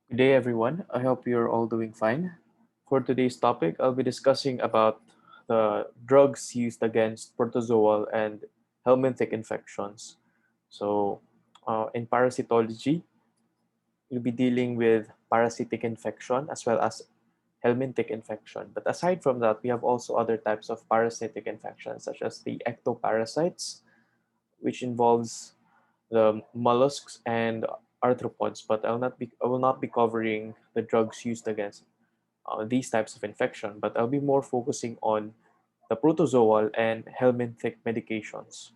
Good day, everyone. I hope you're all doing fine. For today's topic, I'll be discussing about the drugs used against protozoal and helminthic infections. So, in parasitology, we'll be dealing with parasitic infection as well as helminthic infection. But aside from that, we have also other types of parasitic infections, such as the ectoparasites, which involves the mollusks and arthropods. But I will not be covering the drugs used against these types of infection, but I'll be more focusing on the protozoal and helminthic medications.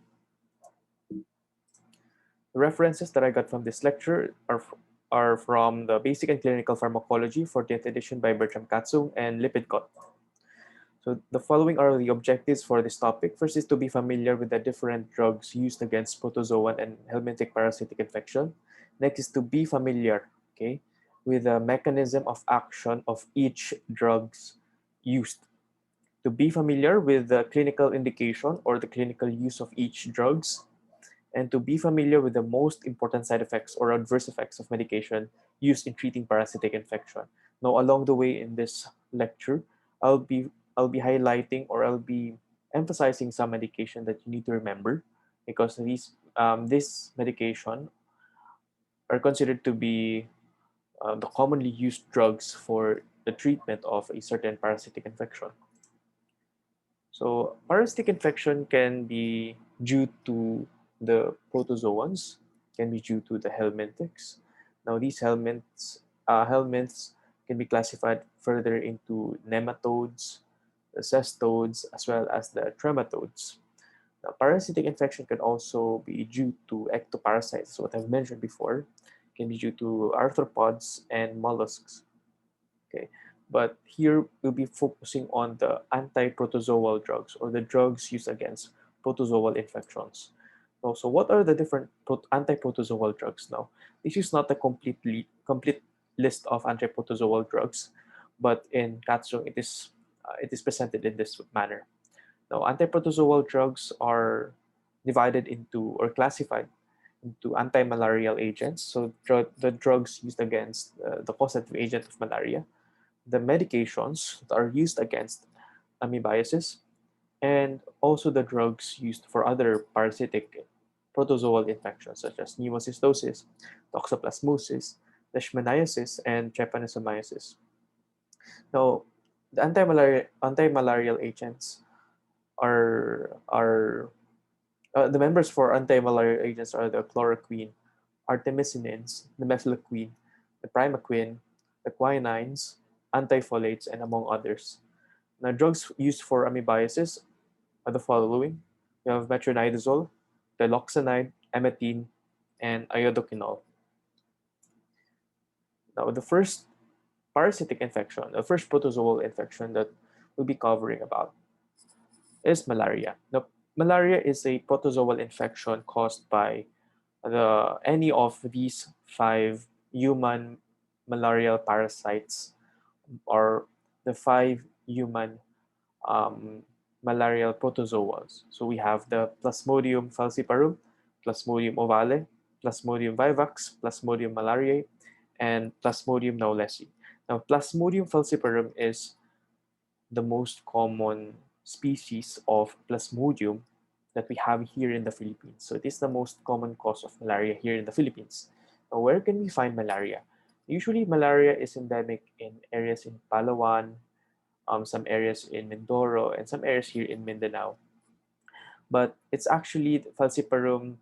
The references that I got from this lecture are from the Basic and Clinical Pharmacology, 40th edition by Bertram Katzung and Lippincott. So the following are the objectives for this topic. First is to be familiar with the different drugs used against protozoan and helminthic parasitic infection. Next is to be familiar, okay, with the mechanism of action of each drugs used. To be familiar with the clinical indication or the clinical use of each drugs, and to be familiar with the most important side effects or adverse effects of medication used in treating parasitic infection. Now, along the way in this lecture, I'll be I'll be highlighting or I'll be emphasizing some medication that you need to remember because this medication are considered to be the commonly used drugs for the treatment of a certain parasitic infection. So parasitic infection can be due to the protozoans, can be due to the helminthics. Now these helminths can be classified further into nematodes, the cestodes, as well as the trematodes. Now parasitic infection can also be due to ectoparasites, what I've mentioned before, can be due to arthropods and mollusks. Okay, but here we'll be focusing on the anti-protozoal drugs or the drugs used against protozoal infections. Now, so what are the different anti-protozoal drugs now? This is not a complete list of anti-protozoal drugs, but in Katsung it is presented in this manner. Now, anti-protozoal drugs are divided into or classified into anti-malarial agents. So the drugs used against the causative agent of malaria, the medications that are used against amoebiasis, and also the drugs used for other parasitic protozoal infections such as pneumocystosis, toxoplasmosis, leishmaniasis, and trypanosomiasis. Now, the anti-malarial agents are the members for anti-malarial agents are the chloroquine, artemisinins, the mefloquine, the primaquine, the quinines, antifolates, and among others. Now, drugs used for amoebiasis are the following. We have metronidazole, diloxanide, emmetine, and iodoquinol. Now, the first parasitic infection, the first protozoal infection that we'll be covering about is malaria. Now, malaria is a protozoal infection caused by any of these five human malarial parasites or the five human um, malarial protozoals. So we have the Plasmodium falciparum, Plasmodium ovale, Plasmodium vivax, Plasmodium malariae, and Plasmodium knowlesi. Now, Plasmodium falciparum is the most common species of Plasmodium that we have here in the Philippines. So it is the most common cause of malaria here in the Philippines. Now, where can we find malaria? Usually, malaria is endemic in areas in Palawan, some areas in Mindoro, and some areas here in Mindanao. But it's actually the Falciparum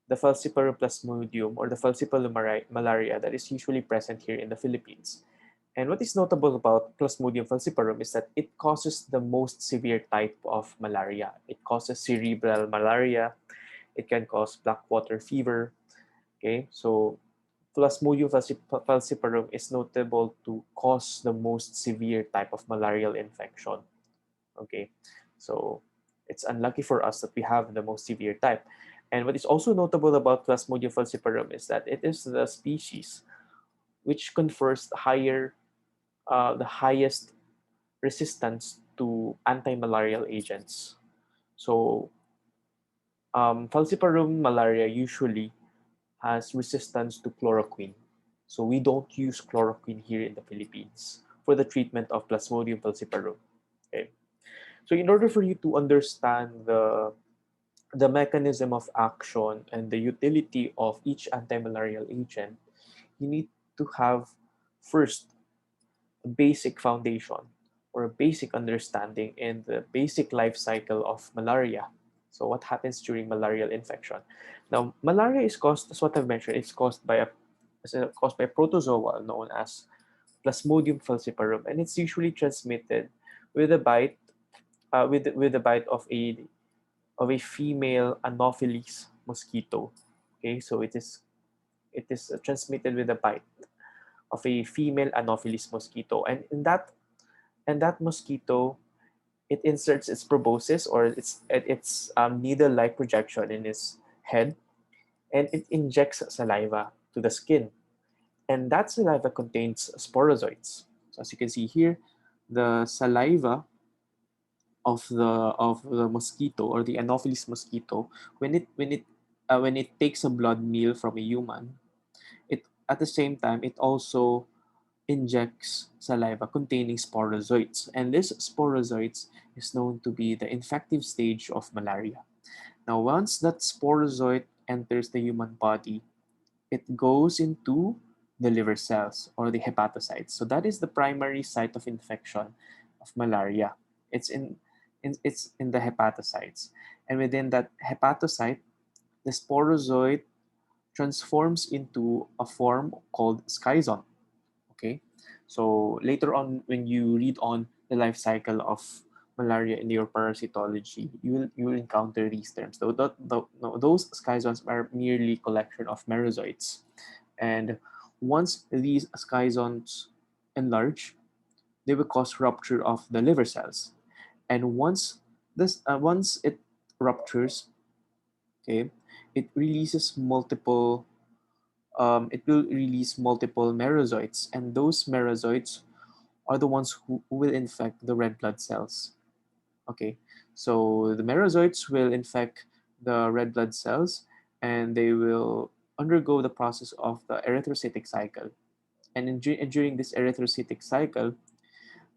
plasmodium, or the Falciparum malaria that is usually present here in the Philippines. And what is notable about Plasmodium falciparum is that it causes the most severe type of malaria. It causes cerebral malaria. It can cause black water fever. Okay, so Plasmodium falciparum is notable to cause the most severe type of malarial infection. Okay, so it's unlucky for us that we have the most severe type. And what is also notable about Plasmodium falciparum is that it is the species which confers the highest resistance to anti-malarial agents. So, falciparum malaria usually has resistance to chloroquine. So we don't use chloroquine here in the Philippines for the treatment of Plasmodium falciparum. Okay. So in order for you to understand the mechanism of action and the utility of each antimalarial agent, you need to have first a basic foundation or a basic understanding in the basic life cycle of malaria. So what happens during malarial infection? Now, malaria is caused, as what I've mentioned, it's caused by a protozoa known as Plasmodium falciparum, and it's usually transmitted with a bite, with the bite of a female Anopheles mosquito. Okay, so it is transmitted with a bite of a female Anopheles mosquito, and that mosquito, it inserts its proboscis or its needle-like projection in its head, and it injects saliva to the skin, and that saliva contains sporozoites. So as you can see here, the saliva of the mosquito or the Anopheles mosquito, when it takes a blood meal from a human, it at the same time it also injects saliva containing sporozoites, and this sporozoites is known to be the infective stage of malaria. Now, once that sporozoite enters the human body, it goes into the liver cells or the hepatocytes. So that is the primary site of infection of malaria. It's in the hepatocytes, and within that hepatocyte, the sporozoite transforms into a form called schizon. Okay, so later on, when you read on the life cycle of malaria in your parasitology, you will encounter these terms. No, those schizons are merely collection of merozoites, and once these schizons enlarge, they will cause rupture of the liver cells, and once it ruptures, okay, it releases multiple it will release multiple merozoites, and those merozoites are the ones who will infect the red blood cells. Okay, so the merozoites will infect the red blood cells, and they will undergo the process of the erythrocytic cycle. And during this erythrocytic cycle,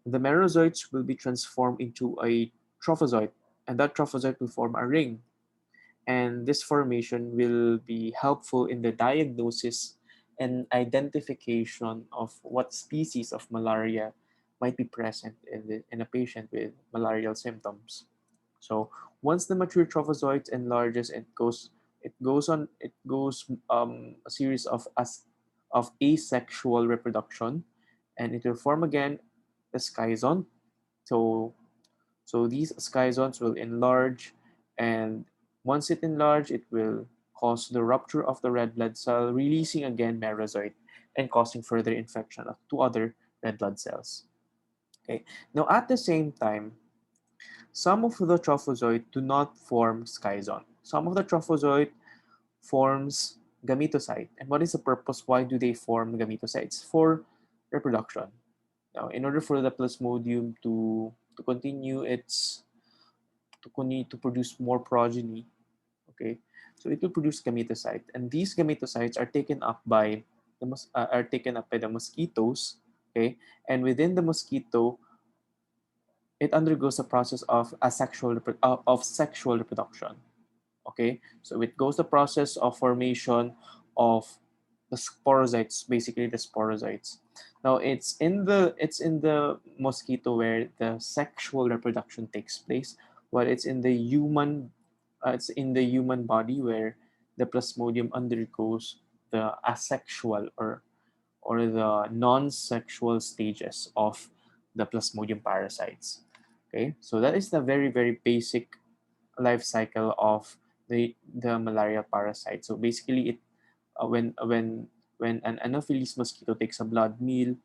the merozoites will be transformed into a trophozoite, and that trophozoite will form a ring, and this formation will be helpful in the diagnosis and identification of what species of malaria might be present in a patient with malarial symptoms. So once the mature trophozoite enlarges, it goes a series of asexual reproduction, and it will form again the schizon. So these schizons will enlarge, and once it enlarge, it will cause the rupture of the red blood cell, releasing again merozoite and causing further infection of two other red blood cells. Okay. Now, at the same time, some of the trophozoite do not form schizon. Some of the trophozoite forms gametocyte. And what is the purpose? Why do they form gametocytes? For reproduction. Now, in order for the plasmodium to continue its to produce more progeny, okay, so it will produce gametocyte, and these gametocytes are taken up by the mosquitoes, okay, and within the mosquito, it undergoes a process of sexual reproduction. Okay, so it goes the process of formation of the sporozoites, basically the sporozoites. Now it's in the mosquito where the sexual reproduction takes place, while it's in the human body where the plasmodium undergoes the asexual or the non-sexual stages of the plasmodium parasites. Okay, so that is the very very basic life cycle of the malaria parasite. So basically, when an Anopheles mosquito takes a blood meal,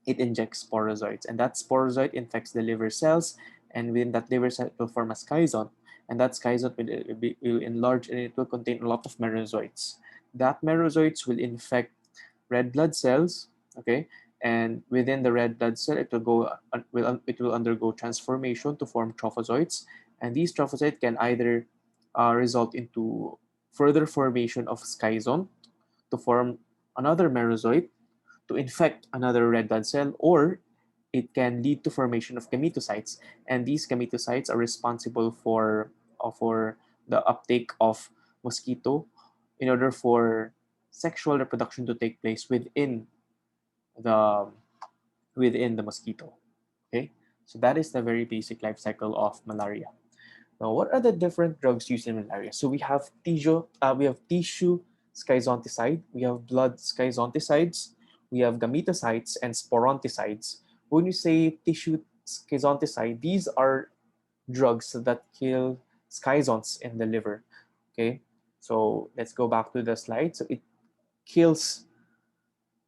it injects sporozoites, and that sporozoite infects the liver cells, and within that liver cell, it will form a schizon, and that schizon will enlarge, and it will contain a lot of merozoites. That merozoites will infect red blood cells, okay, and within the red blood cell, it will undergo transformation to form trophozoites, and these trophozoites can either result into further formation of schizon to form another merozoite, to infect another red blood cell, or it can lead to formation of gametocytes, and these gametocytes are responsible for the uptake of mosquito in order for sexual reproduction to take place the within the mosquito. Okay, so that is the very basic life cycle of malaria. Now, what are the different drugs used in malaria? So we have tissue schizonticides, we have blood schizonticides, we have gametocides and sporonticides. When you say tissue schizonticide, these are drugs that kill schizons in the liver. Okay, so let's go back to the slide. So it kills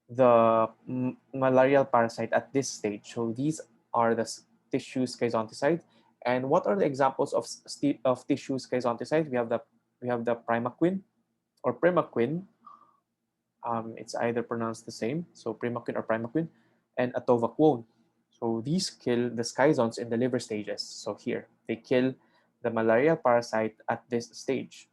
the malarial parasite at this stage. So these are the tissue schizonticides. And what are the examples of tissue schizonticides? We have the primaquine or primaquine. It's either pronounced the same, so primaquine or primaquine, and atovaquone. So these kill the schizons in the liver stages. So here they kill the malarial parasite at this stage.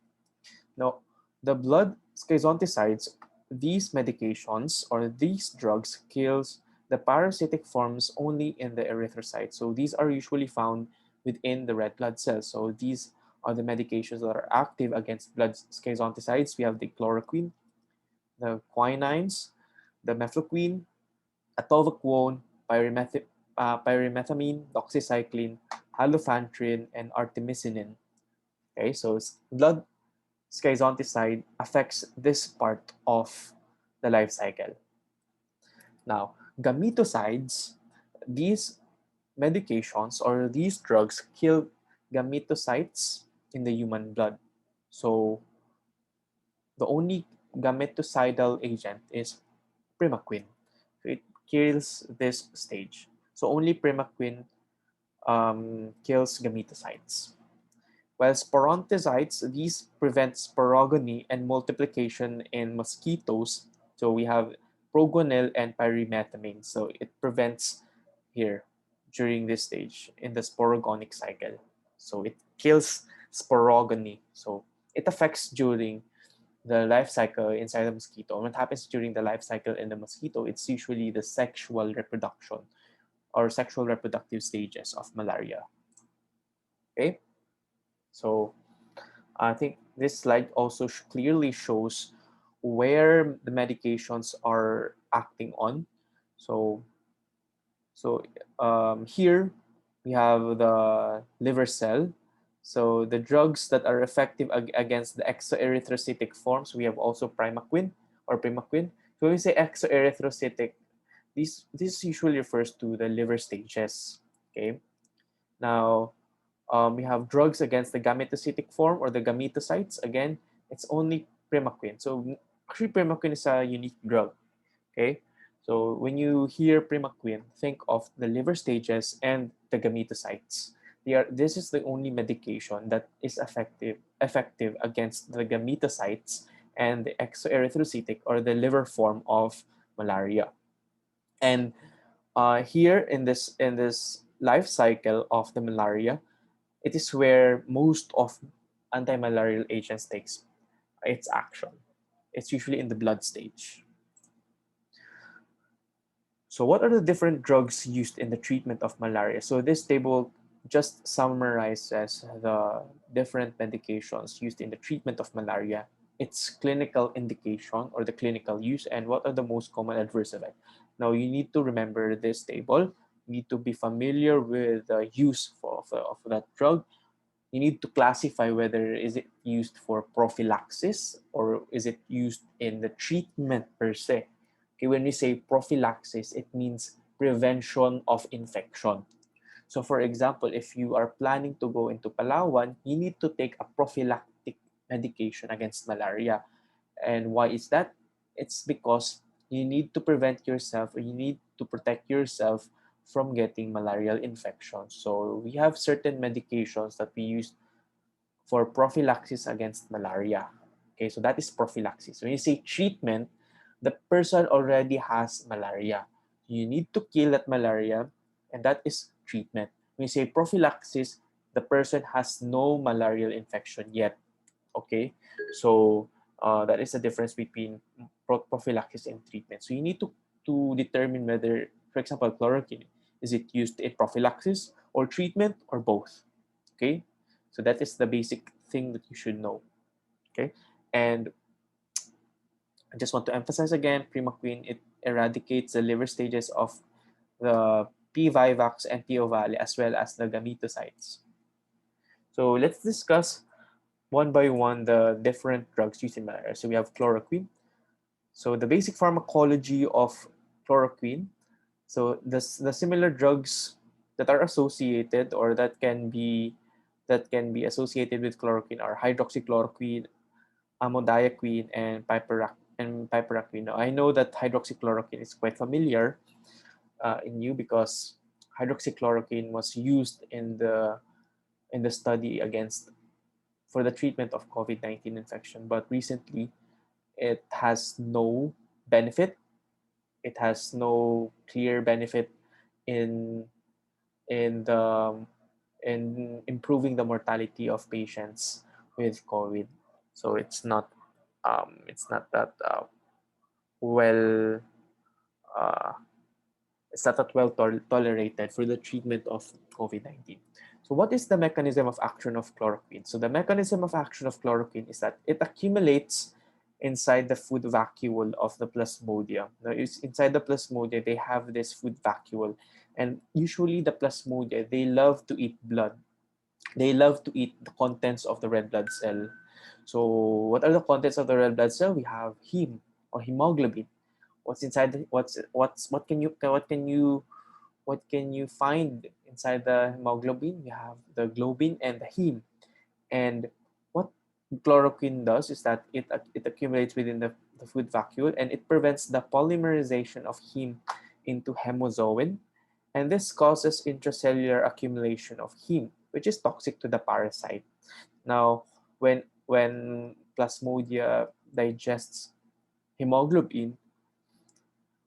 Now, the blood schizonticides, these medications or these drugs kills the parasitic forms only in the erythrocyte. So these are usually found within the red blood cells. So these are the medications that are active against blood schizonticides. We have the chloroquine, the quinines, the mefloquine, atovaquone, pyrimethamine, doxycycline, halofantrin, and artemisinin. Okay, so blood schizonticide affects this part of the life cycle. Now, gametocides, these medications or these drugs kill gametocytes in the human blood. So the only gametocidal agent is primaquine. So it kills this stage. So only primaquine kills gametocytes. While sporonticides, these prevent sporogony and multiplication in mosquitoes. So we have progonil and pyrimethamine. So it prevents here during this stage in the sporogonic cycle. So it kills sporogony. So it affects during the life cycle inside the mosquito. And what happens during the life cycle in the mosquito, it's usually the sexual reproduction or sexual reproductive stages of malaria. Okay, so I think this slide also clearly shows where the medications are acting on. So, here we have the liver cell. So the drugs that are effective against the exoerythrocytic forms, we have also primaquine or primaquine. So when we say exoerythrocytic, this usually refers to the liver stages. Okay. Now, we have drugs against the gametocytic form or the gametocytes. Again, it's only primaquine. So actually, primaquine is a unique drug. Okay, so when you hear primaquine, think of the liver stages and the gametocytes. This is the only medication that is effective against the gametocytes and the exoerythrocytic or the liver form of malaria. And here in this life cycle of the malaria, it is where most of anti-malarial agents takes its action. It's usually in the blood stage. So what are the different drugs used in the treatment of malaria? So this table just summarizes the different medications used in the treatment of malaria, its clinical indication or the clinical use, and what are the most common adverse effects. Now you need to remember this table. You need to be familiar with the use of that drug. You need to classify whether is it used for prophylaxis or is it used in the treatment per se. Okay, when we say prophylaxis, it means prevention of infection. So for example, if you are planning to go into Palawan, you need to take a prophylactic medication against malaria. And why is that? It's because you need to prevent yourself or you need to protect yourself from getting malarial infections. So we have certain medications that we use for prophylaxis against malaria. Okay, so that is prophylaxis. When you say treatment, the person already has malaria. You need to kill that malaria, and that is treatment. When you say prophylaxis, the person has no malarial infection yet. Okay, so that is the difference between prophylaxis and treatment. So you need to to determine whether, for example, chloroquine, is it used in prophylaxis or treatment or both? Okay, so that is the basic thing that you should know. Okay, and I just want to emphasize again, primaquine, it eradicates the liver stages of the P. vivax and P. ovale as well as the gametocytes. So let's discuss one by one the different drugs used in malaria. So we have chloroquine. So the basic pharmacology of chloroquine. So the similar drugs that are associated or that can be associated with chloroquine are hydroxychloroquine, amodiaquine, and piperaquine. Now, I know that hydroxychloroquine is quite familiar in you because hydroxychloroquine was used in the study against for the treatment of COVID-19 infection, but recently it has no benefit. It has no clear benefit in in the in improving the mortality of patients with COVID. So it's not that well uh, it's not that well tolerated for the treatment of COVID-19. So what is the mechanism of action of chloroquine? So the mechanism of action of chloroquine is that it accumulates inside the food vacuole of the plasmodium. Now, inside the plasmodium, they have this food vacuole, and usually the plasmodia, they love to eat blood. They love to eat the contents of the red blood cell. So what are the contents of the red blood cell? We have heme or hemoglobin. What's inside what can you find inside the hemoglobin? We have the globin and the heme. And what chloroquine does is that it accumulates within the food vacuole, and it prevents the polymerization of heme into hemozoin. And this causes intracellular accumulation of heme, which is toxic to the parasite. Now, when Plasmodia digests hemoglobin,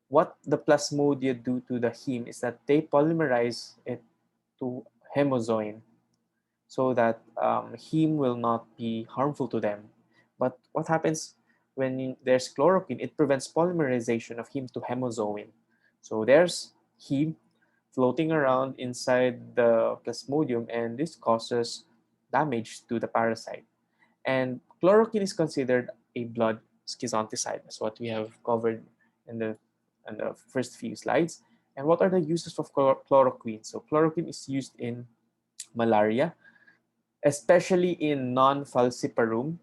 what the Plasmodia do to the heme is that they polymerize it to hemozoin so that heme will not be harmful to them. But what happens when there's chloroquine? It prevents polymerization of heme to hemozoin. So there's heme floating around inside the plasmodium, and this causes damage to the parasite. And chloroquine is considered a blood schizonticides, as what we have covered in the first few slides. And what are the uses of chloroquine? So chloroquine is used in malaria, especially in non-falciparum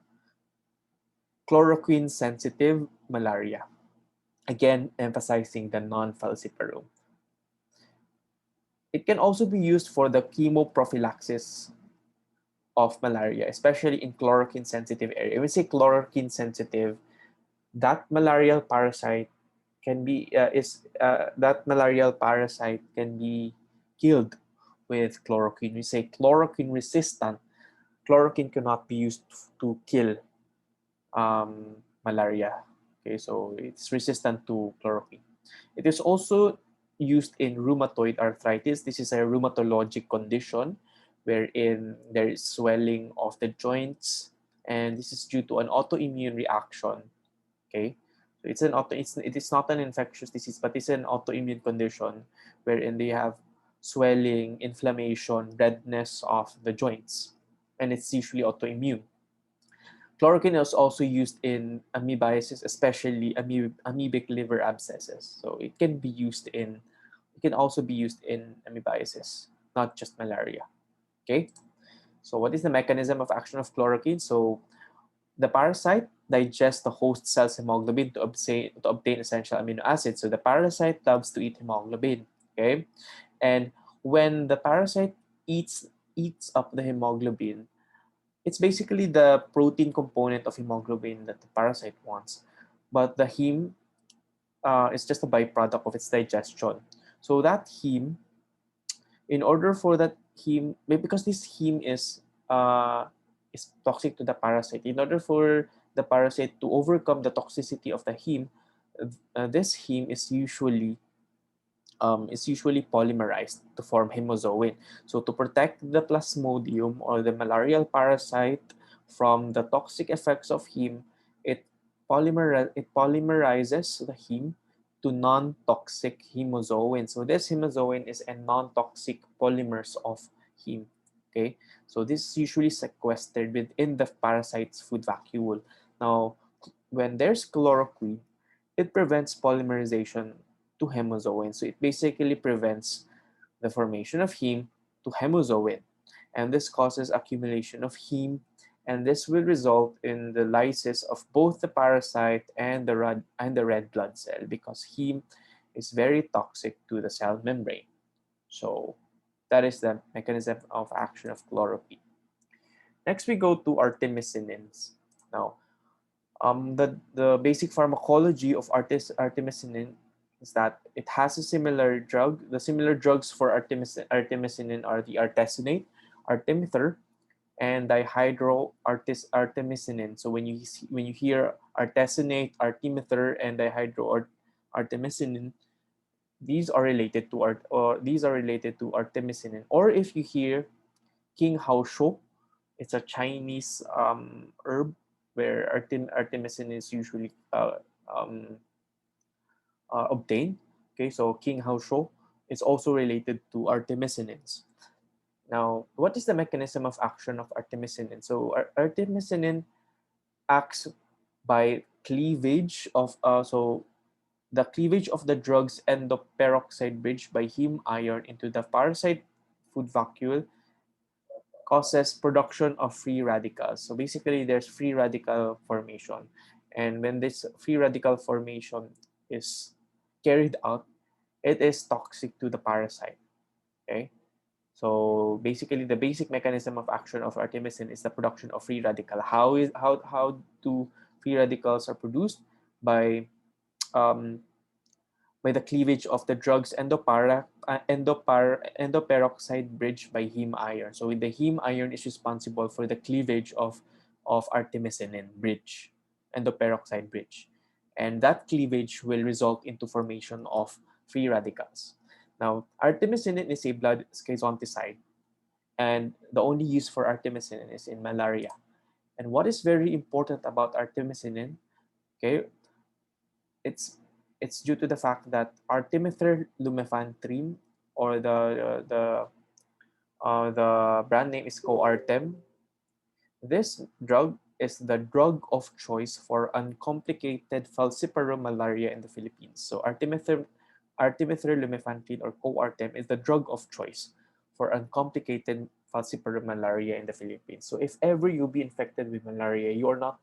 chloroquine sensitive malaria. Again, emphasizing the non-falciparum. It can also be used for the chemoprophylaxis of malaria, especially in chloroquine sensitive area. When we say chloroquine sensitive, that malarial parasite can be that malarial parasite can be killed with chloroquine. We say chloroquine resistant. Chloroquine cannot be used to kill malaria. Okay, so it's resistant to chloroquine. It is also used in rheumatoid arthritis. This is a rheumatologic condition wherein there is swelling of the joints, and this is due to an autoimmune reaction. Okay, so it is not an infectious disease, but it's an autoimmune condition wherein they have swelling, inflammation, redness of the joints, and it's usually autoimmune. Chloroquine is also used in amoebiasis, especially amoebic liver abscesses. So it can also be used in amoebiasis, not just malaria. Okay. So what is the mechanism of action of chloroquine? So the parasite digests the host cell's hemoglobin to obtain essential amino acids. So the parasite loves to eat hemoglobin. Okay. And when the parasite eats up the hemoglobin, it's basically the protein component of hemoglobin that the parasite wants, but the heme is just a byproduct of its digestion. So that heme, in order for that heme, because this heme is toxic to the parasite, in order for the parasite to overcome the toxicity of the heme, this heme is usually polymerized to form hemozoin. So to protect the plasmodium or the malarial parasite from the toxic effects of heme, it polymerizes the heme to non-toxic hemozoin. So this hemozoin is a non-toxic polymers of heme. Okay, so this is usually sequestered within the parasite's food vacuole. Now, when there's chloroquine, it prevents polymerization to hemozoin. So it basically prevents the formation of heme to hemozoin. And this causes accumulation of heme, and this will result in the lysis of both the parasite and the red blood cell, because heme is very toxic to the cell membrane. So that is the mechanism of action of chloroquine. Next, we go to artemisinins. Now, the basic pharmacology of artemisinin is that it has a similar drug. The similar drugs for artemisinin are the artesunate, artemether, and artemisinin. So when you hear artesunate, artemether, and artemisinin, these are related to artemisinin. Or if you hear king hao shou, it's a Chinese herb where artemisinin is usually um, obtained. Okay, so king hao shou is also related to artemisinins. Now, what is the mechanism of action of artemisinin? So artemisinin acts by cleavage of the cleavage of the drug's endoperoxide bridge by heme iron into the parasite food vacuole causes production of free radicals. So basically, there's free radical formation. And when this free radical formation is carried out, it is toxic to the parasite. Okay. So basically, the basic mechanism of action of artemisinin is the production of free radical. How do free radicals are produced? By um, by the cleavage of the drug's endoperoxide bridge by heme iron. So the heme iron is responsible for the cleavage of artemisinin bridge, endoperoxide bridge. And that cleavage will result into formation of free radicals. Now, artemisinin is a blood schizonticide, and the only use for artemisinin is in malaria. And what is very important about artemisinin, okay, it's it's due to the fact that artemether lumefantrine, or the brand name is Coartem. This drug is the drug of choice for uncomplicated falciparum malaria in the Philippines. So artemether lumefantrine, or Coartem, is the drug of choice for uncomplicated falciparum malaria in the Philippines. So if ever you be infected with malaria, you will not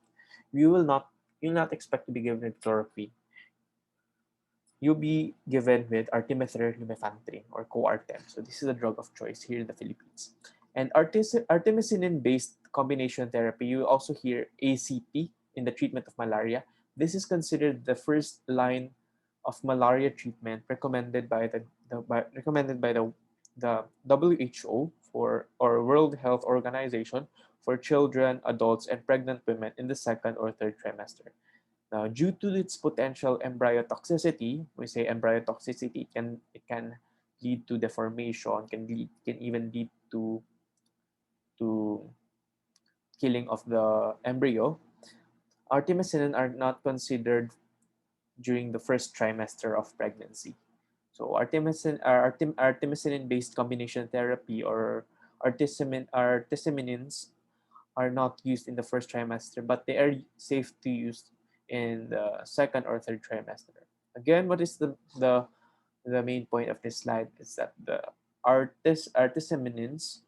you'll not expect to be given chloroquine. You'll be given with artemether lumefantrine, or Coartem. So this is a drug of choice here in the Philippines. And artemisinin-based combination therapy, you also hear ACP in the treatment of malaria. This is considered the first line of malaria treatment recommended by the WHO, or World Health Organization, for children, adults, and pregnant women in the second or third trimester. Now, due to its potential embryotoxicity, we say embryotoxicity can lead to deformation, can even lead to killing of the embryo. Artemisinin are not considered during the first trimester of pregnancy. So artemisinin-based combination therapy, or artemisinins, are not used in the first trimester, but they are safe to use in the second or third trimester. Again, what is the main point of this slide is that the artemisinins,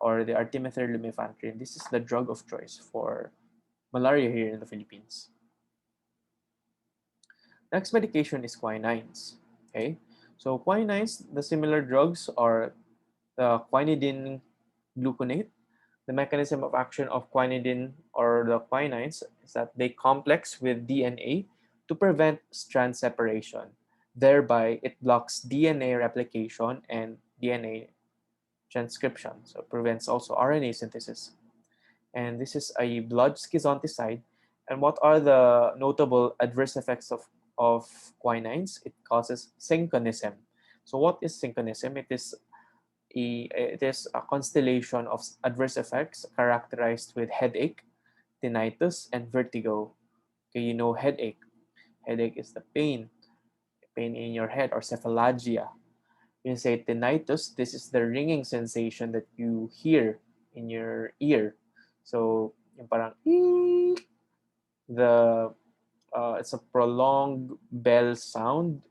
or the artemether lumefantrine, this is the drug of choice for malaria here in the Philippines. Next medication is quinines. Okay, so quinines, the similar drugs are the quinidine gluconate. The mechanism of action of quinidine, or the quinines, is that they complex with DNA to prevent strand separation. Thereby, it blocks DNA replication and DNA transcription. So it prevents also RNA synthesis. And this is a blood schizonticide. And what are the notable adverse effects of quinines? It causes synchonism. So what is synchonism? It is a constellation of adverse effects characterized with headache, tinnitus, and vertigo. Okay, you know headache. Headache is the pain, pain in your head, or cephalalgia. When you say tinnitus, this is the ringing sensation that you hear in your ear. So yung parang "eek," the it's a prolonged bell sound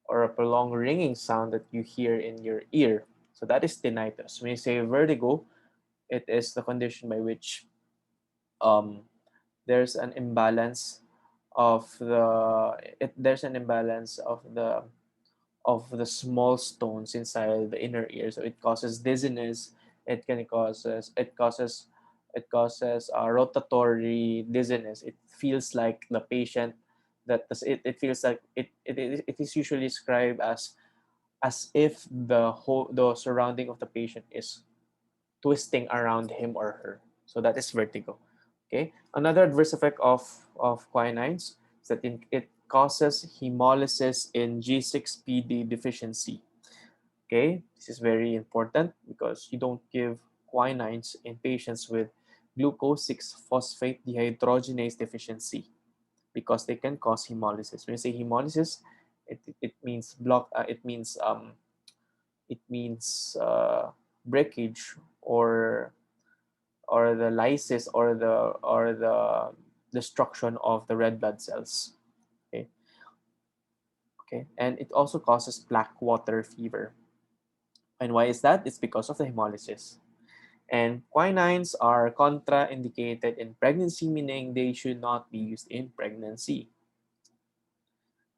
or a prolonged ringing sound that you hear in your ear. So that is tinnitus. When you say vertigo, it is the condition by which um, there's an imbalance of there's an imbalance of the small stones inside the inner ear. So it causes dizziness. It causes rotatory dizziness. It feels like the patient it feels like it is usually described as if the surrounding of the patient is twisting around him or her. So that is vertigo. Okay. Another adverse effect of quinines is that it causes hemolysis in G6PD deficiency. Okay, this is very important because you don't give quinines in patients with glucose 6 phosphate dehydrogenase deficiency because they can cause hemolysis. When you say hemolysis, it means breakage or the lysis or the destruction of the red blood cells. Okay, okay, and it also causes black water fever. And why is that? It's because of the hemolysis. And quinines are contraindicated in pregnancy, meaning they should not be used in pregnancy.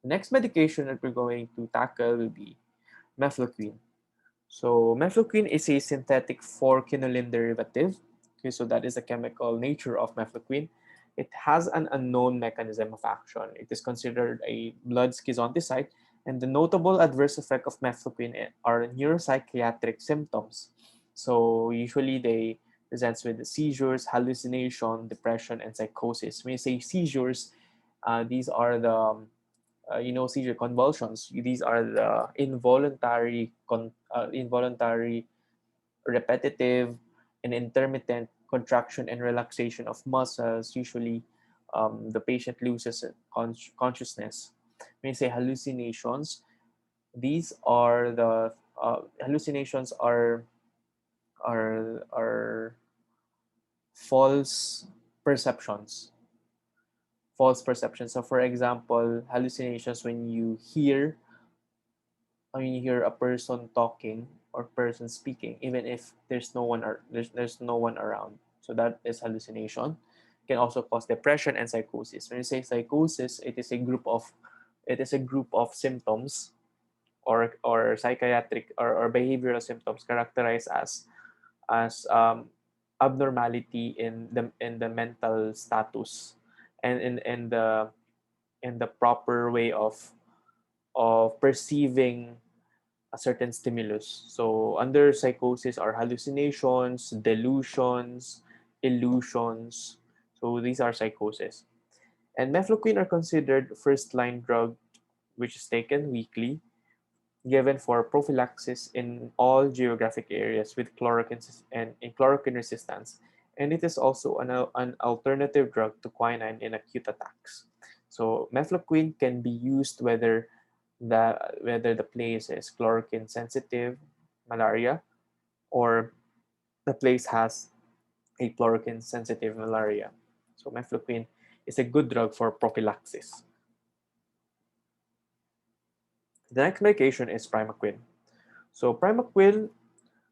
The next medication that we're going to tackle will be mefloquine. So mefloquine is a synthetic 4-quinoline derivative. Okay, so that is the chemical nature of mefloquine. It has an unknown mechanism of action. It is considered a blood schizonticides, and the notable adverse effect of mefloquine are neuropsychiatric symptoms. So usually they presents with seizures, hallucination, depression, and psychosis. When you say seizures, these are the seizure convulsions. These are the involuntary, repetitive, and intermittent contraction and relaxation of muscles. Usually, the patient loses consciousness. When you say hallucinations, these are the hallucinations are false perceptions. False perceptions. So, for example, hallucinations when you hear a person talking or person speaking, even if there's no one around. So that is hallucination. Can also cause depression and psychosis. When you say psychosis, it is a group of symptoms or psychiatric or behavioral symptoms characterized as abnormality in the mental status and in the proper way of perceiving a certain stimulus. So under psychosis are hallucinations, delusions, illusions. So these are psychosis. And mefloquine are considered first-line drug which is taken weekly, given for prophylaxis in all geographic areas with chloroquine and in chloroquine resistance. And it is also an alternative drug to quinine in acute attacks. So mefloquine can be used whether the place is chloroquine sensitive malaria or the place has a chloroquine sensitive malaria. So mefloquine is a good drug for prophylaxis. The next medication is primaquine. So primaquine,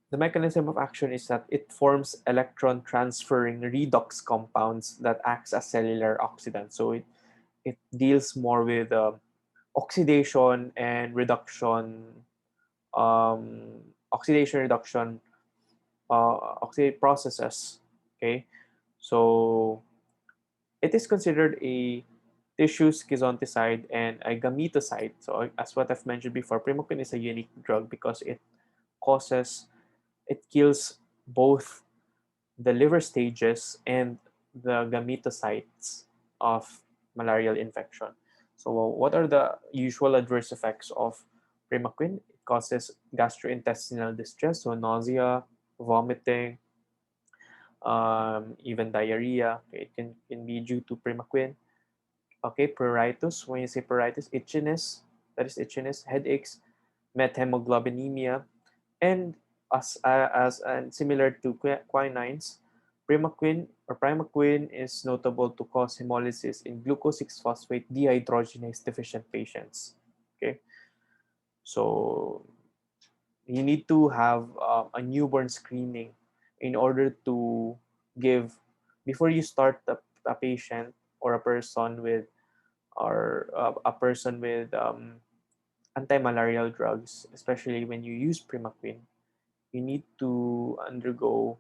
the mechanism of action is that it forms electron transferring redox compounds that acts as cellular oxidant. So it deals more with oxidation and reduction oxidate processes. Okay, so it is considered a tissue schizonticide and a gametocide. So as what I've mentioned before, primaquine is a unique drug because causes it kills both the liver stages and the gametocytes of malarial infection. So what are the usual adverse effects of primaquine? It causes gastrointestinal distress, so nausea, vomiting, even diarrhea. Okay, it can be due to primaquine. Okay, pruritus. When you say pruritus, itchiness. that is itchiness, headaches, methemoglobinemia, and and similar to quinines, primaquine is notable to cause hemolysis in glucose 6-phosphate dehydrogenase deficient patients. Okay, so you need to have a newborn screening in order to give before you start a patient or a person with a person with anti-malarial drugs, especially when you use primaquine. You need to undergo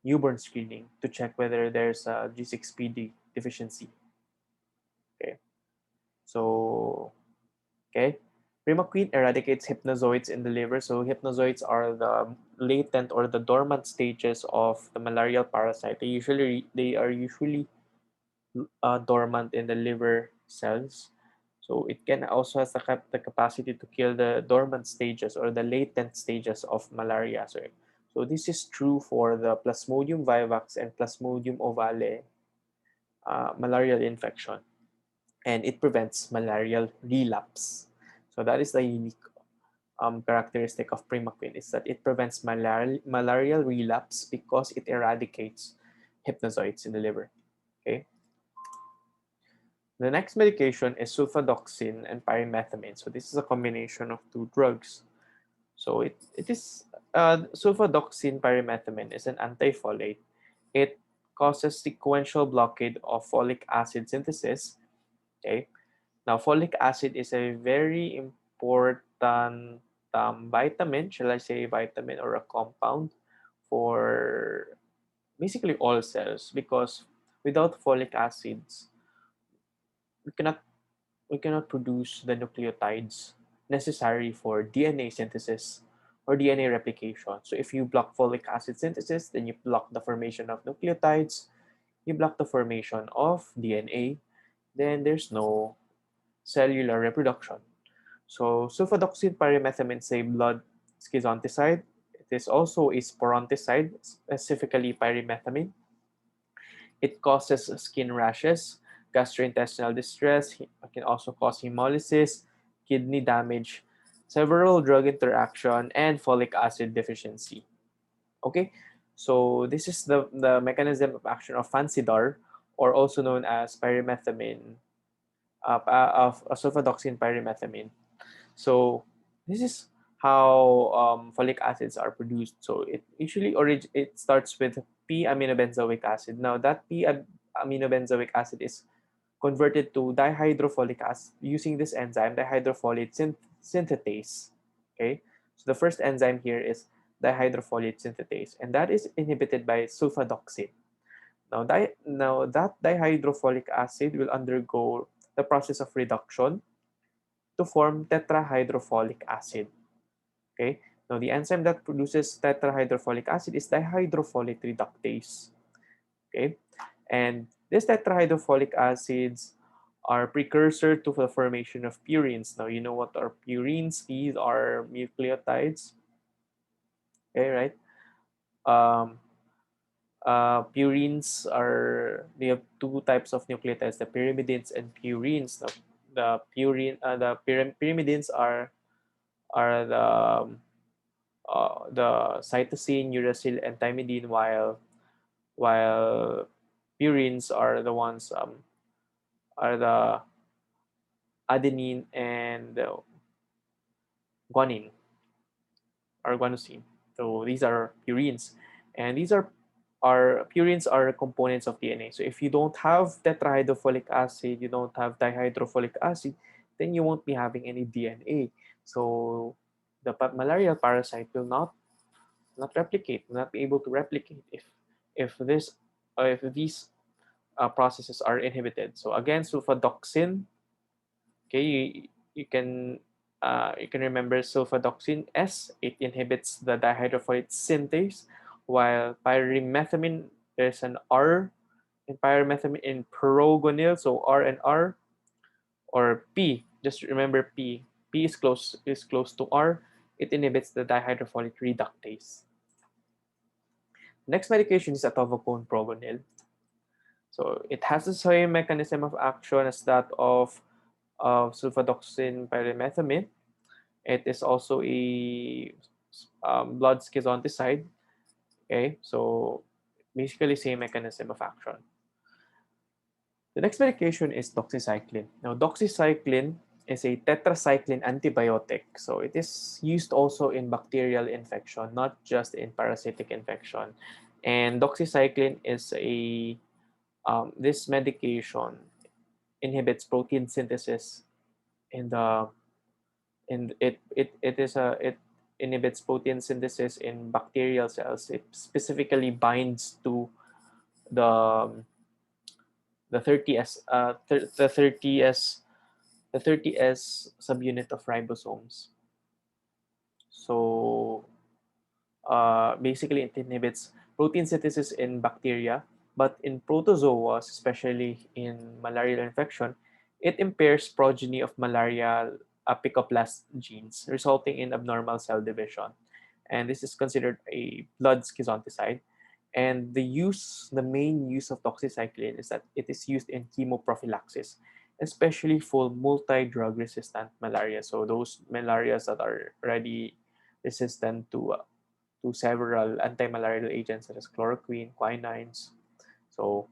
newborn screening to check whether there's a G6PD deficiency. Okay, so okay, primaquine eradicates hypnozoites in the liver. So hypnozoites are the latent or the dormant stages of the malarial parasite. They are usually dormant in the liver cells. So it can also has the capacity to kill the dormant stages or the latent stages of malaria. So this is true for the Plasmodium vivax and Plasmodium ovale malarial infection, and it prevents malarial relapse. So that is the unique characteristic of primaquine, is that it prevents malarial relapse because it eradicates hypnozoites in the liver. Okay. The next medication is sulfadoxine and pyrimethamine. So this is a combination of two drugs. So it is sulfadoxine pyrimethamine is an antifolate. It causes sequential blockade of folic acid synthesis. Okay. Now folic acid is a very important vitamin, shall I say vitamin or a compound for basically all cells, because without folic acids we cannot we cannot produce the nucleotides necessary for DNA synthesis or DNA replication. So if you block folic acid synthesis, then you block the formation of nucleotides, you block the formation of DNA, then there's no cellular reproduction. So sulfadoxine pyrimethamine is a blood schizonticide. It is also a sporonticide, specifically pyrimethamine. It causes skin rashes, gastrointestinal distress. It can also cause hemolysis, kidney damage, several drug interaction, and folic acid deficiency. Okay, so this is the mechanism of action of Fansidar, or also known as pyrimethamine, of sulfadoxine pyrimethamine. So this is how folic acids are produced. So it usually it starts with p-aminobenzoic acid. Now that p-aminobenzoic acid is converted to dihydrofolic acid using this enzyme, dihydrofolate synthetase. Okay, so the first enzyme here is dihydrofolate synthetase, and that is inhibited by sulfadoxine. Now that dihydrofolic acid will undergo the process of reduction to form tetrahydrofolic acid. Okay. Now the enzyme that produces tetrahydrofolic acid is dihydrofolate reductase. Okay. And these tetrahydrofolic acids are precursor to the formation of purines. Now you know what are purines? These are nucleotides. Okay, right? Um, Purines are, they have two types of nucleotides, the pyrimidines and purines. Now, the pyrimidines are the cytosine, uracil, and thymidine, while purines are the ones are the adenine and guanine or guanosine. So these are purines, and purines are components of DNA. So if you don't have tetrahydrofolic acid, you don't have dihydrofolic acid, then you won't be having any DNA. So the malarial parasite will not replicate, will not be able to replicate if these processes are inhibited. So again, sulfadoxine. Okay, you can remember sulfadoxine S. It inhibits the dihydrofolate synthase, while pyrimethamine, there's an R in pyrimethamine in progonil, so R and R, or P. Just remember P. P is close to R. It inhibits the dihydrofolate reductase. Next medication is atovaquone progonil. So it has the same mechanism of action as that of of sulfadoxine pyrimethamine. It is also a blood schizonticides. Okay, so basically same mechanism of action. The next medication is doxycycline. Now, doxycycline is a tetracycline antibiotic. So it is used also in bacterial infection, not just in parasitic infection. And doxycycline is a this medication inhibits protein synthesis in the in it inhibits protein synthesis in bacterial cells. It specifically binds to the the 30s the 30s subunit of ribosomes. So basically it inhibits protein synthesis in bacteria, but in protozoas, especially in malarial infection, it impairs progeny of malarial apicoplast genes, resulting in abnormal cell division. And this is considered a blood schizonticide. And the main use of doxycycline is that it is used in chemoprophylaxis, especially for multi-drug resistant malaria. So those malarias that are already resistant to several anti-malarial agents such as chloroquine, quinines. So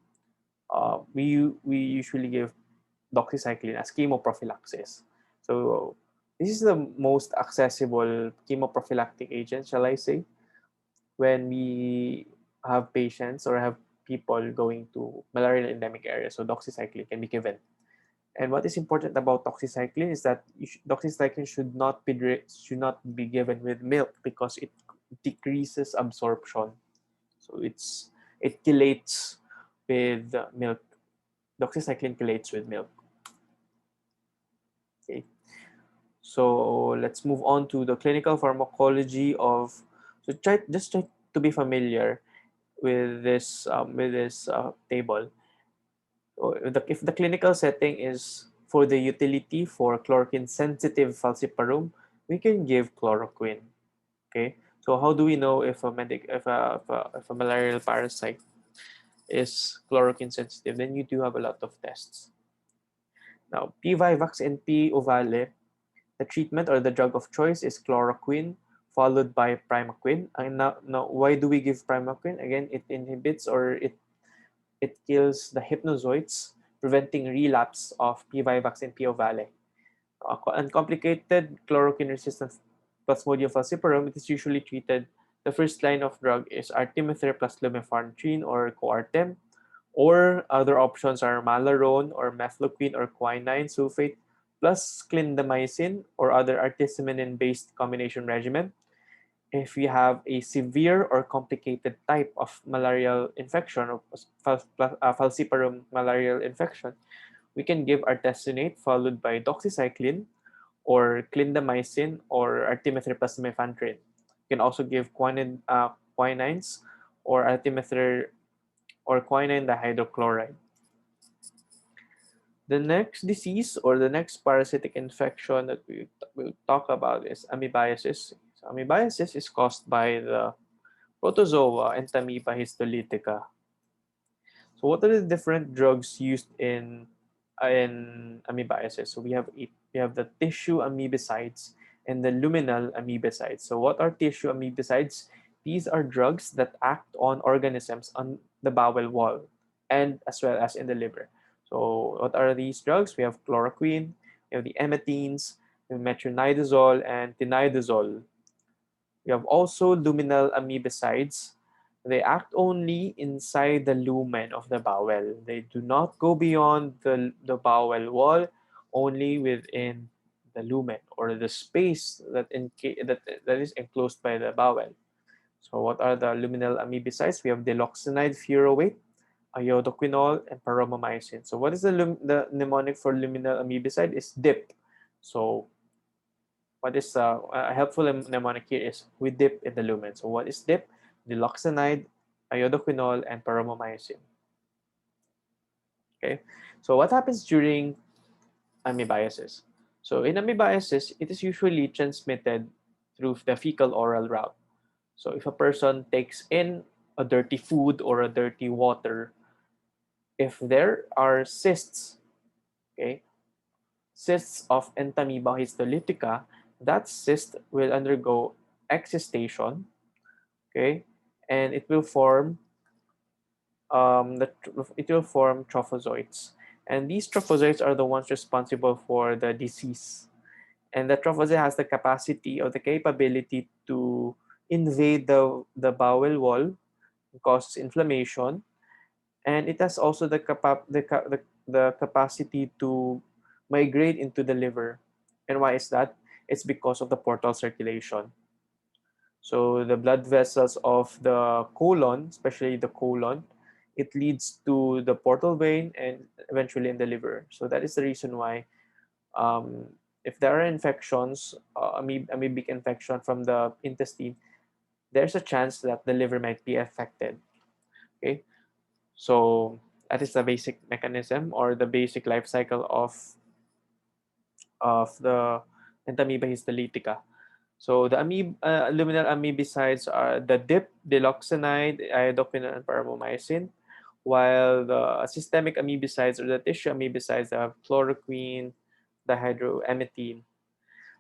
we usually give doxycycline as chemoprophylaxis. So this is the most accessible chemoprophylactic agent, shall I say, when we have patients or have people going to malarial endemic areas. So doxycycline can be given. And what is important about doxycycline is that doxycycline should not be given with milk because it decreases absorption. So it chelates with milk. Doxycycline chelates with milk. Okay. So let's move on to the clinical pharmacology of. So try to be familiar with this table. So if the clinical setting is for the utility for chloroquine sensitive falciparum, we can give chloroquine. Okay. So how do we know if if a malarial parasite is chloroquine sensitive? Then you do have a lot of tests. Now, P. vivax and P. ovale, the treatment or the drug of choice is chloroquine followed by primaquine. And now why do we give primaquine? Again, it inhibits or it kills the hypnozoites, preventing relapse of P. vivax and P. ovale. Uncomplicated chloroquine-resistant Plasmodium falciparum, it is usually treated. The first line of drug is artemether plus lumefantrine or Coartem, or other options are malarone or mefloquine or quinine sulfate plus clindamycin or other artemisinin-based combination regimen. If you have a severe or complicated type of malarial infection or falciparum malarial infection, we can give artesunate followed by doxycycline or clindamycin or artemether plus lumefantrine. You can also give quinines or artemether or quinine dihydrochloride. The next disease or the next parasitic infection that we will talk about is amoebiasis. So amoebiasis is caused by the protozoa Entamoeba histolytica. So what are the different drugs used in amoebiasis? So we have the tissue amoebicides and the luminal amoebicides. So what are tissue amoebicides? These are drugs that act on organisms on the bowel wall and as well as in the liver. So what are these drugs? We have chloroquine, we have the emetines, we have metronidazole and tinidazole. We have also luminal amoebicides. They act only inside the lumen of the bowel. They do not go beyond the bowel wall, only within the lumen or the space that is enclosed by the bowel. So what are the luminal amoebicides? We have diloxanide furoate, iodoquinol, and paromomycin. So what is the mnemonic for luminal amoebicide? Is DIP. So what is a helpful mnemonic here is we dip in the lumen. So what is dip? Diloxanide, iodoquinol, and paromomycin. Okay. So what happens during amoebiasis? So in amoebiasis, it is usually transmitted through the fecal oral route. So if a person takes in a dirty food or a dirty water, if there are cysts, okay, cysts of Entamoeba histolytica, that cyst will undergo excistation, okay, and it will form trophozoites, and these trophozoites are the ones responsible for the disease. And the trophozoite has the capacity or the capability to invade the bowel wall, causes inflammation, and it has also the capacity to migrate into the liver. And why is that? It's because of the portal circulation. So the blood vessels of the colon, especially the colon, it leads to the portal vein and eventually in the liver. So that is the reason why, um, if there are infections, amoebic infection from the intestine, there's a chance that the liver might be affected. Okay, so that is the basic mechanism or the basic life cycle of the Entamoeba histolytica. So the luminal amoebicides are the DIP, diloxanide, iodoquinone, and paromomycin, while the systemic amoebicides or the tissue amoebicides have chloroquine, dihydroamidine,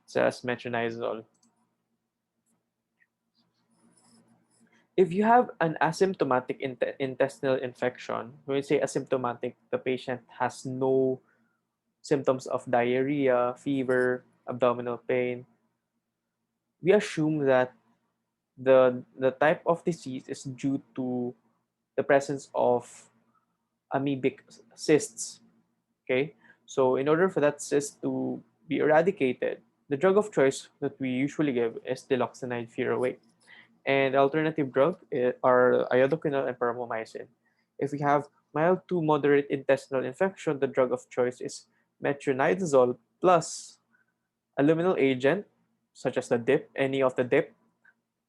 such as metronidazole. If you have an asymptomatic intestinal infection, when we say asymptomatic, the patient has no symptoms of diarrhea, fever, abdominal pain, we assume that the type of disease is due to the presence of amoebic cysts. Okay, so in order for that cyst to be eradicated, the drug of choice that we usually give is diloxanide furoate, and the alternative drug are iodoquinol and paromomycin. If we have mild to moderate intestinal infection, the drug of choice is metronidazole plus a luminal agent such as the DIP, any of the DIP,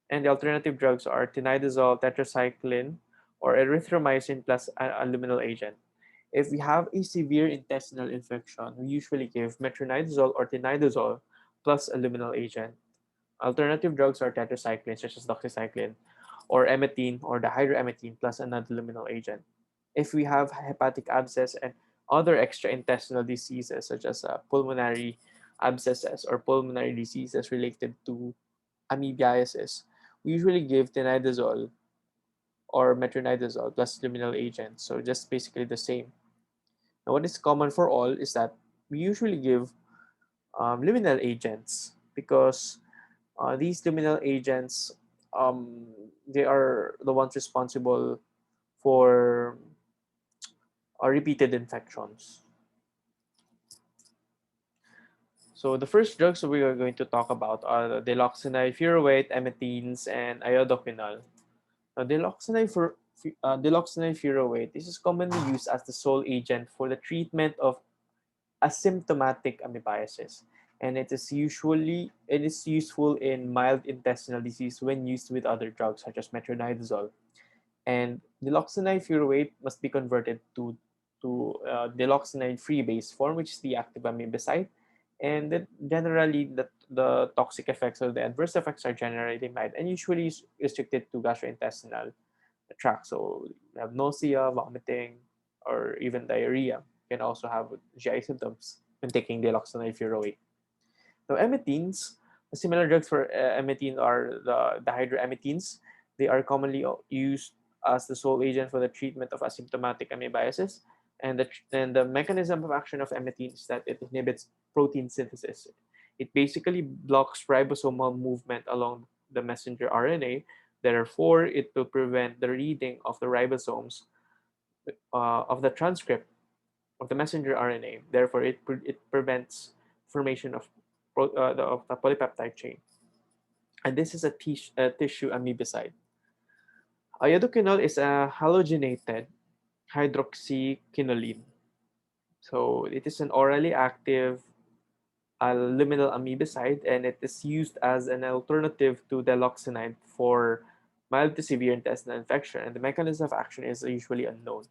and the alternative drugs are tinidazole, tetracycline, or erythromycin plus a luminal agent. If we have a severe intestinal infection, we usually give metronidazole or tinidazole plus a luminal agent. Alternative drugs are tetracyclines such as doxycycline, or emmetine or dihydroamidine plus another luminal agent. If we have hepatic abscess and other extraintestinal diseases such as pulmonary abscesses or pulmonary diseases related to amoebiasis, we usually give tinidazole or metronidazole plus luminal agent. So just basically the same. Now, what is common for all is that we usually give luminal agents because these luminal agents, they are the ones responsible for repeated infections. So the first drugs we are going to talk about are the diloxanide, furoate, emetines, and iodoquinol. Now, diloxanide furoate, this is commonly used as the sole agent for the treatment of asymptomatic amoebiasis, and it is useful in mild intestinal disease when used with other drugs such as metronidazole. And diloxanide furoate must be converted to diloxanide free base form, which is the active amibicide. And that generally, the toxic effects or the adverse effects are generally mild and usually restricted to gastrointestinal tract. So you have nausea, vomiting, or even diarrhea. You can also have GI symptoms when taking diloxanide furoate. Now, emetines, similar drugs for emetine are the dihydroamidines. They are commonly used as the sole agent for the treatment of asymptomatic amoebiasis. And the mechanism of action of emetine is that it inhibits protein synthesis. It basically blocks ribosomal movement along the messenger RNA. Therefore, it will prevent the reading of the ribosomes of the transcript of the messenger RNA. Therefore, it prevents formation of of the polypeptide chain. And this is a tissue amoebicide. Iodoquinol is a halogenated hydroxyquinoline. So it is an orally active luminal amoebicide, and it is used as an alternative to diloxanide for mild to severe intestinal infection. And the mechanism of action is usually unknown.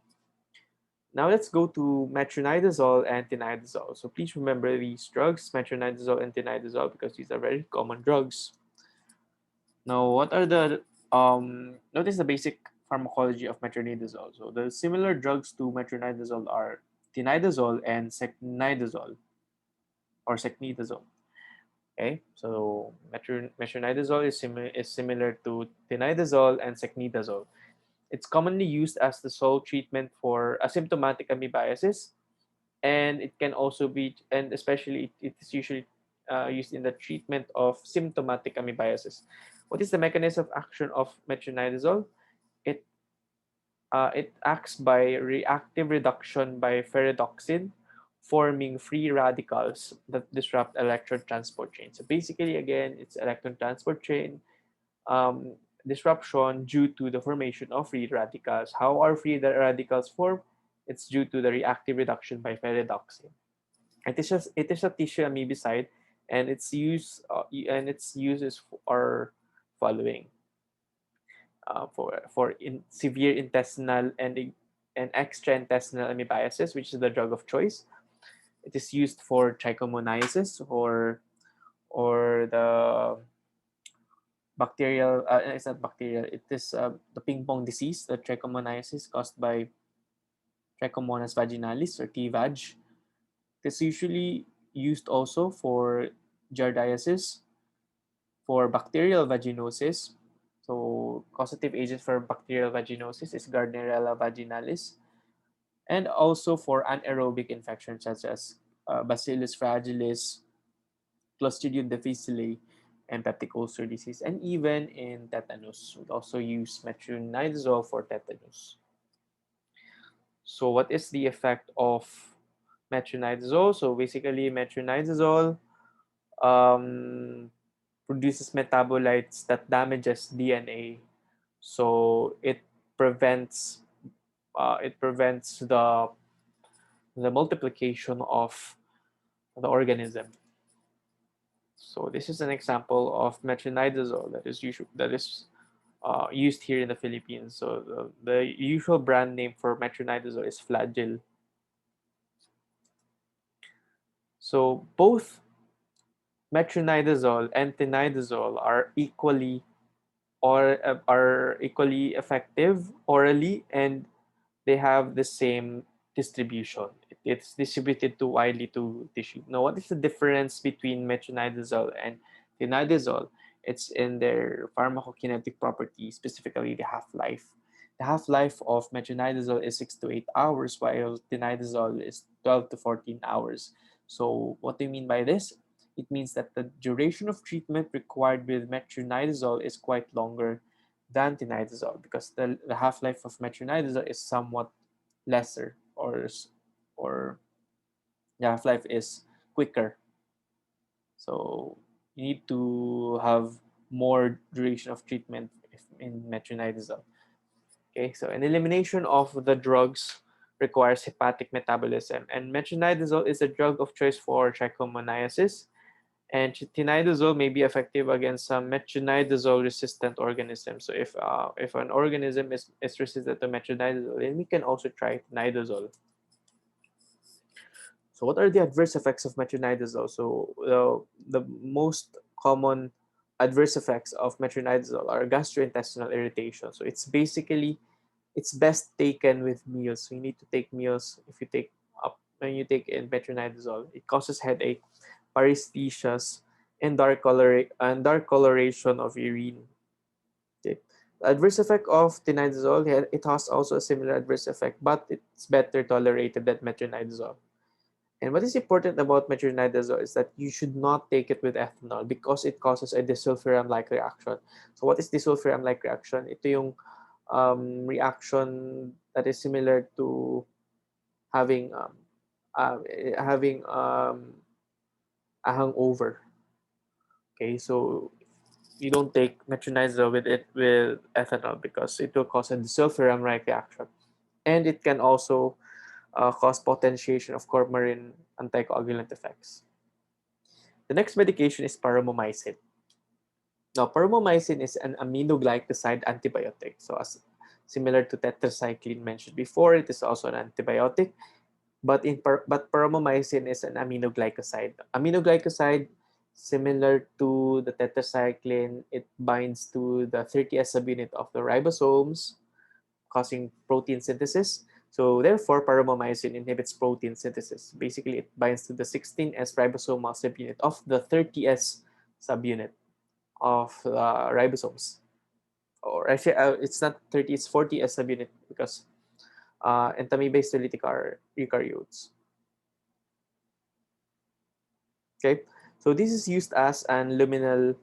Now let's go to metronidazole and tinidazole. So please remember these drugs, metronidazole and tinidazole, because these are very common drugs. Now, what are the notice the basic pharmacology of metronidazole. So the similar drugs to metronidazole are tinidazole and secnidazole. or secnidazole. Okay, so metronidazole is similar to tinidazole and secnidazole. It's commonly used as the sole treatment for asymptomatic amoebiasis, and it can also be, and especially it is usually used in the treatment of symptomatic amoebiasis. What is the mechanism of action of metronidazole? It it acts by reactive reduction by ferredoxin, forming free radicals that disrupt electron transport chain. So basically, again, it's electron transport chain um, disruption due to the formation of free radicals. How are free radicals formed? It's due to the reactive reduction by ferredoxin. It is a tissue amoebicide, and its uses are following for severe intestinal and extraintestinal amoebiasis, which is the drug of choice. It is used for trichomoniasis or the bacterial. It's not bacterial. It is the ping pong disease, the trichomoniasis caused by Trichomonas vaginalis or T-vag. It is usually used also for giardiasis, for bacterial vaginosis. So causative agents for bacterial vaginosis is Gardnerella vaginalis, and also for anaerobic infections such as Bacillus fragilis, Clostridium difficile, and peptic ulcer disease, and even in tetanus. We also use metronidazole for tetanus. So, what is the effect of metronidazole? So, basically, metronidazole um, produces metabolites that damages DNA. So, it prevents the multiplication of the organism. So this is an example of metronidazole that is used here in the Philippines. So the usual brand name for metronidazole is Flagyl. So both metronidazole and tinidazole are equally effective orally, and they have the same distribution. It's distributed to widely to tissue. Now, what is the difference between metronidazole and tinidazole? It's in their pharmacokinetic property, specifically the half-life. The half-life of metronidazole is 6 to 8 hours, while tinidazole is 12 to 14 hours. So, what do you mean by this? It means that the duration of treatment required with metronidazole is quite longer than tinidazole, because the half-life of metronidazole is somewhat lesser, or the half-life is quicker. So you need to have more duration of treatment in metronidazole. Okay, so an elimination of the drugs requires hepatic metabolism, and metronidazole is a drug of choice for trichomoniasis, and tinidazole may be effective against some metronidazole resistant organisms. So if an organism is resistant to metronidazole, then we can also try tinidazole. So what are the adverse effects of metronidazole? So the most common adverse effects of metronidazole are gastrointestinal irritation. So it's best taken with meals. So you need to take meals if you take up when you take in metronidazole. It causes headache, paresthesias, and dark coloration of urine. Okay. The adverse effect of tinidazole, it has also a similar adverse effect, but it's better tolerated than metronidazole. And what is important about metronidazole is that you should not take it with ethanol because it causes a disulfiram-like reaction. So what is disulfiram-like reaction? Ito yung reaction that is similar to having having a hangover. Okay, so you don't take metronidazole with ethanol because it will cause a disulfiram-like reaction, and it can also cause potentiation of coumarin anticoagulant effects. The next medication is paromomycin. Now, paromomycin is an aminoglycoside antibiotic. So, as similar to tetracycline mentioned before, it is also an antibiotic. But paromomycin is an aminoglycoside. Aminoglycoside, similar to the tetracycline, it binds to the 30S subunit of the ribosomes, causing protein synthesis. So therefore, paromomycin inhibits protein synthesis. Basically, it binds to the 16S ribosomal subunit of the 30S subunit of ribosomes. Or actually, it's not 30, it's 40S subunit because entamoeba-based are eukaryotes. Okay, so this is used as a luminal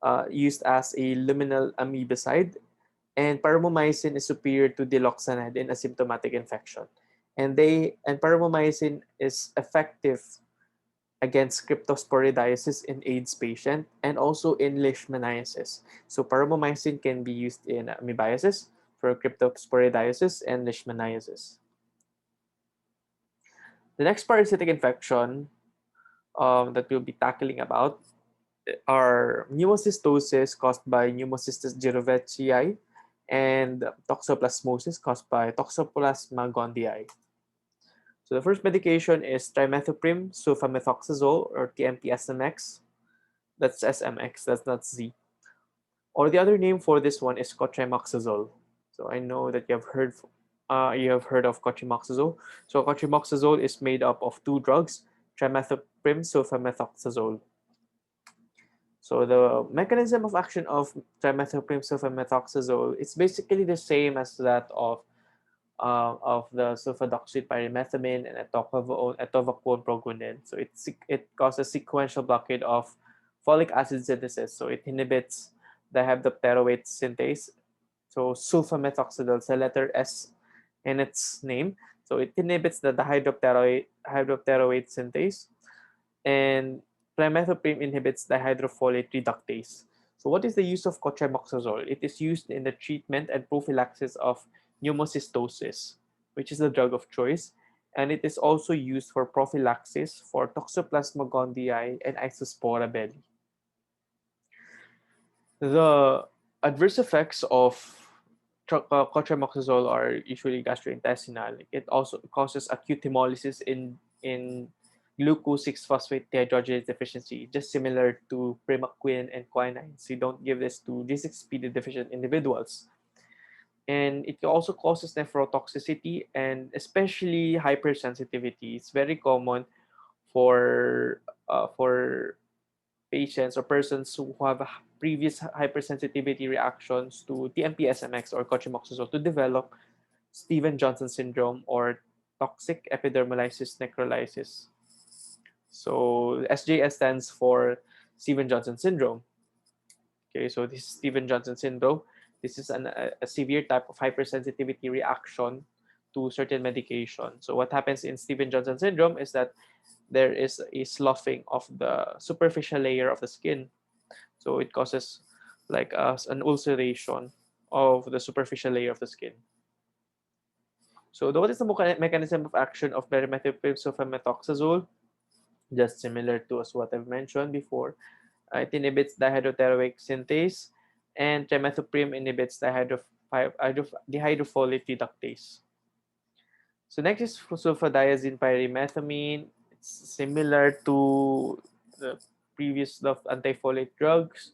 amebicide, and paromomycin is superior to diloxanide in asymptomatic infection. And paromomycin is effective against cryptosporidiasis in AIDS patient and also in leishmaniasis. So paromomycin can be used in amoebiasis for cryptosporidiasis and leishmaniasis. The next parasitic infection that we'll be tackling about are pneumocystosis caused by Pneumocystis jirovecii and toxoplasmosis caused by Toxoplasma gondii. So the first medication is trimethoprim sulfamethoxazole or TMP-SMX. That's SMX, that's not Z. Or the other name for this one is cotrimoxazole. So I know that you have heard of cotrimoxazole. So cotrimoxazole is made up of two drugs, trimethoprim sulfamethoxazole. So the mechanism of action of trimethoprim sulfamethoxazole, it's basically the same as that of the sulfadoxine pyrimethamine and atovaquone proguanil. So it causes sequential blockade of folic acid synthesis. So it inhibits dihydropteroate synthase. So sulfamethoxazole, the letter S in its name. So it inhibits the dihydropteroate synthase, and trimethoprim inhibits dihydrofolate reductase. So what is the use of cotrimoxazole? It is used in the treatment and prophylaxis of pneumocystosis, which is the drug of choice, and it is also used for prophylaxis for Toxoplasma gondii and Isospora belli. The adverse effects of cotrimoxazole are usually gastrointestinal. It also causes acute hemolysis in glucose 6-phosphate dehydrogenase deficiency, just similar to primaquine and quinine. So you don't give this to G6PD deficient individuals. And it also causes nephrotoxicity and especially hypersensitivity. It's very common for patients or persons who have previous hypersensitivity reactions to TMP-SMX or cotrimoxazole to develop Stevens-Johnson syndrome or toxic epidermolysis necrolysis. So SJS stands for Stevens-Johnson syndrome. Okay, so this is Stevens-Johnson syndrome. This is a severe type of hypersensitivity reaction to certain medication. So what happens in Stevens-Johnson syndrome is that there is a sloughing of the superficial layer of the skin. So it causes like an ulceration of the superficial layer of the skin. So what is the mechanism of action of berimethoprim sulfamethoxazole? Just similar to as what I've mentioned before. It inhibits dihydroteroic synthase, and trimethoprim inhibits dihydrofolate reductase. So next is sulfadiazine pyrimethamine. It's similar to the previous antifolate drugs.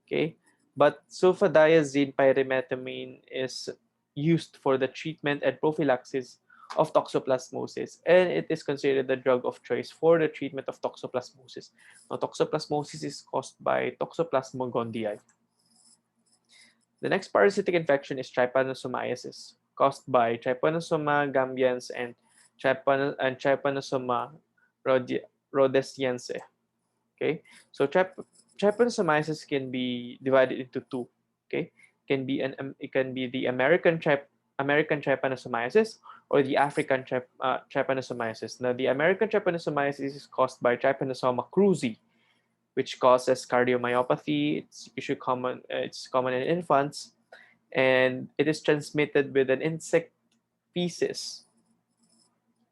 Okay, but sulfadiazine pyrimethamine is used for the treatment and prophylaxis of toxoplasmosis, and it is considered the drug of choice for the treatment of toxoplasmosis. Now, toxoplasmosis is caused by Toxoplasma gondii. The next parasitic infection is trypanosomiasis, caused by Trypanosoma gambians and Trypanosoma rhodesiense. Okay, so trypanosomiasis can be divided into two. Okay, it can be the American trypanosomiasis or the African trypanosomiasis. Now, the American trypanosomiasis is caused by Trypanosoma cruzi, which causes cardiomyopathy. It's usually common. It's common in infants, and it is transmitted with an insect feces.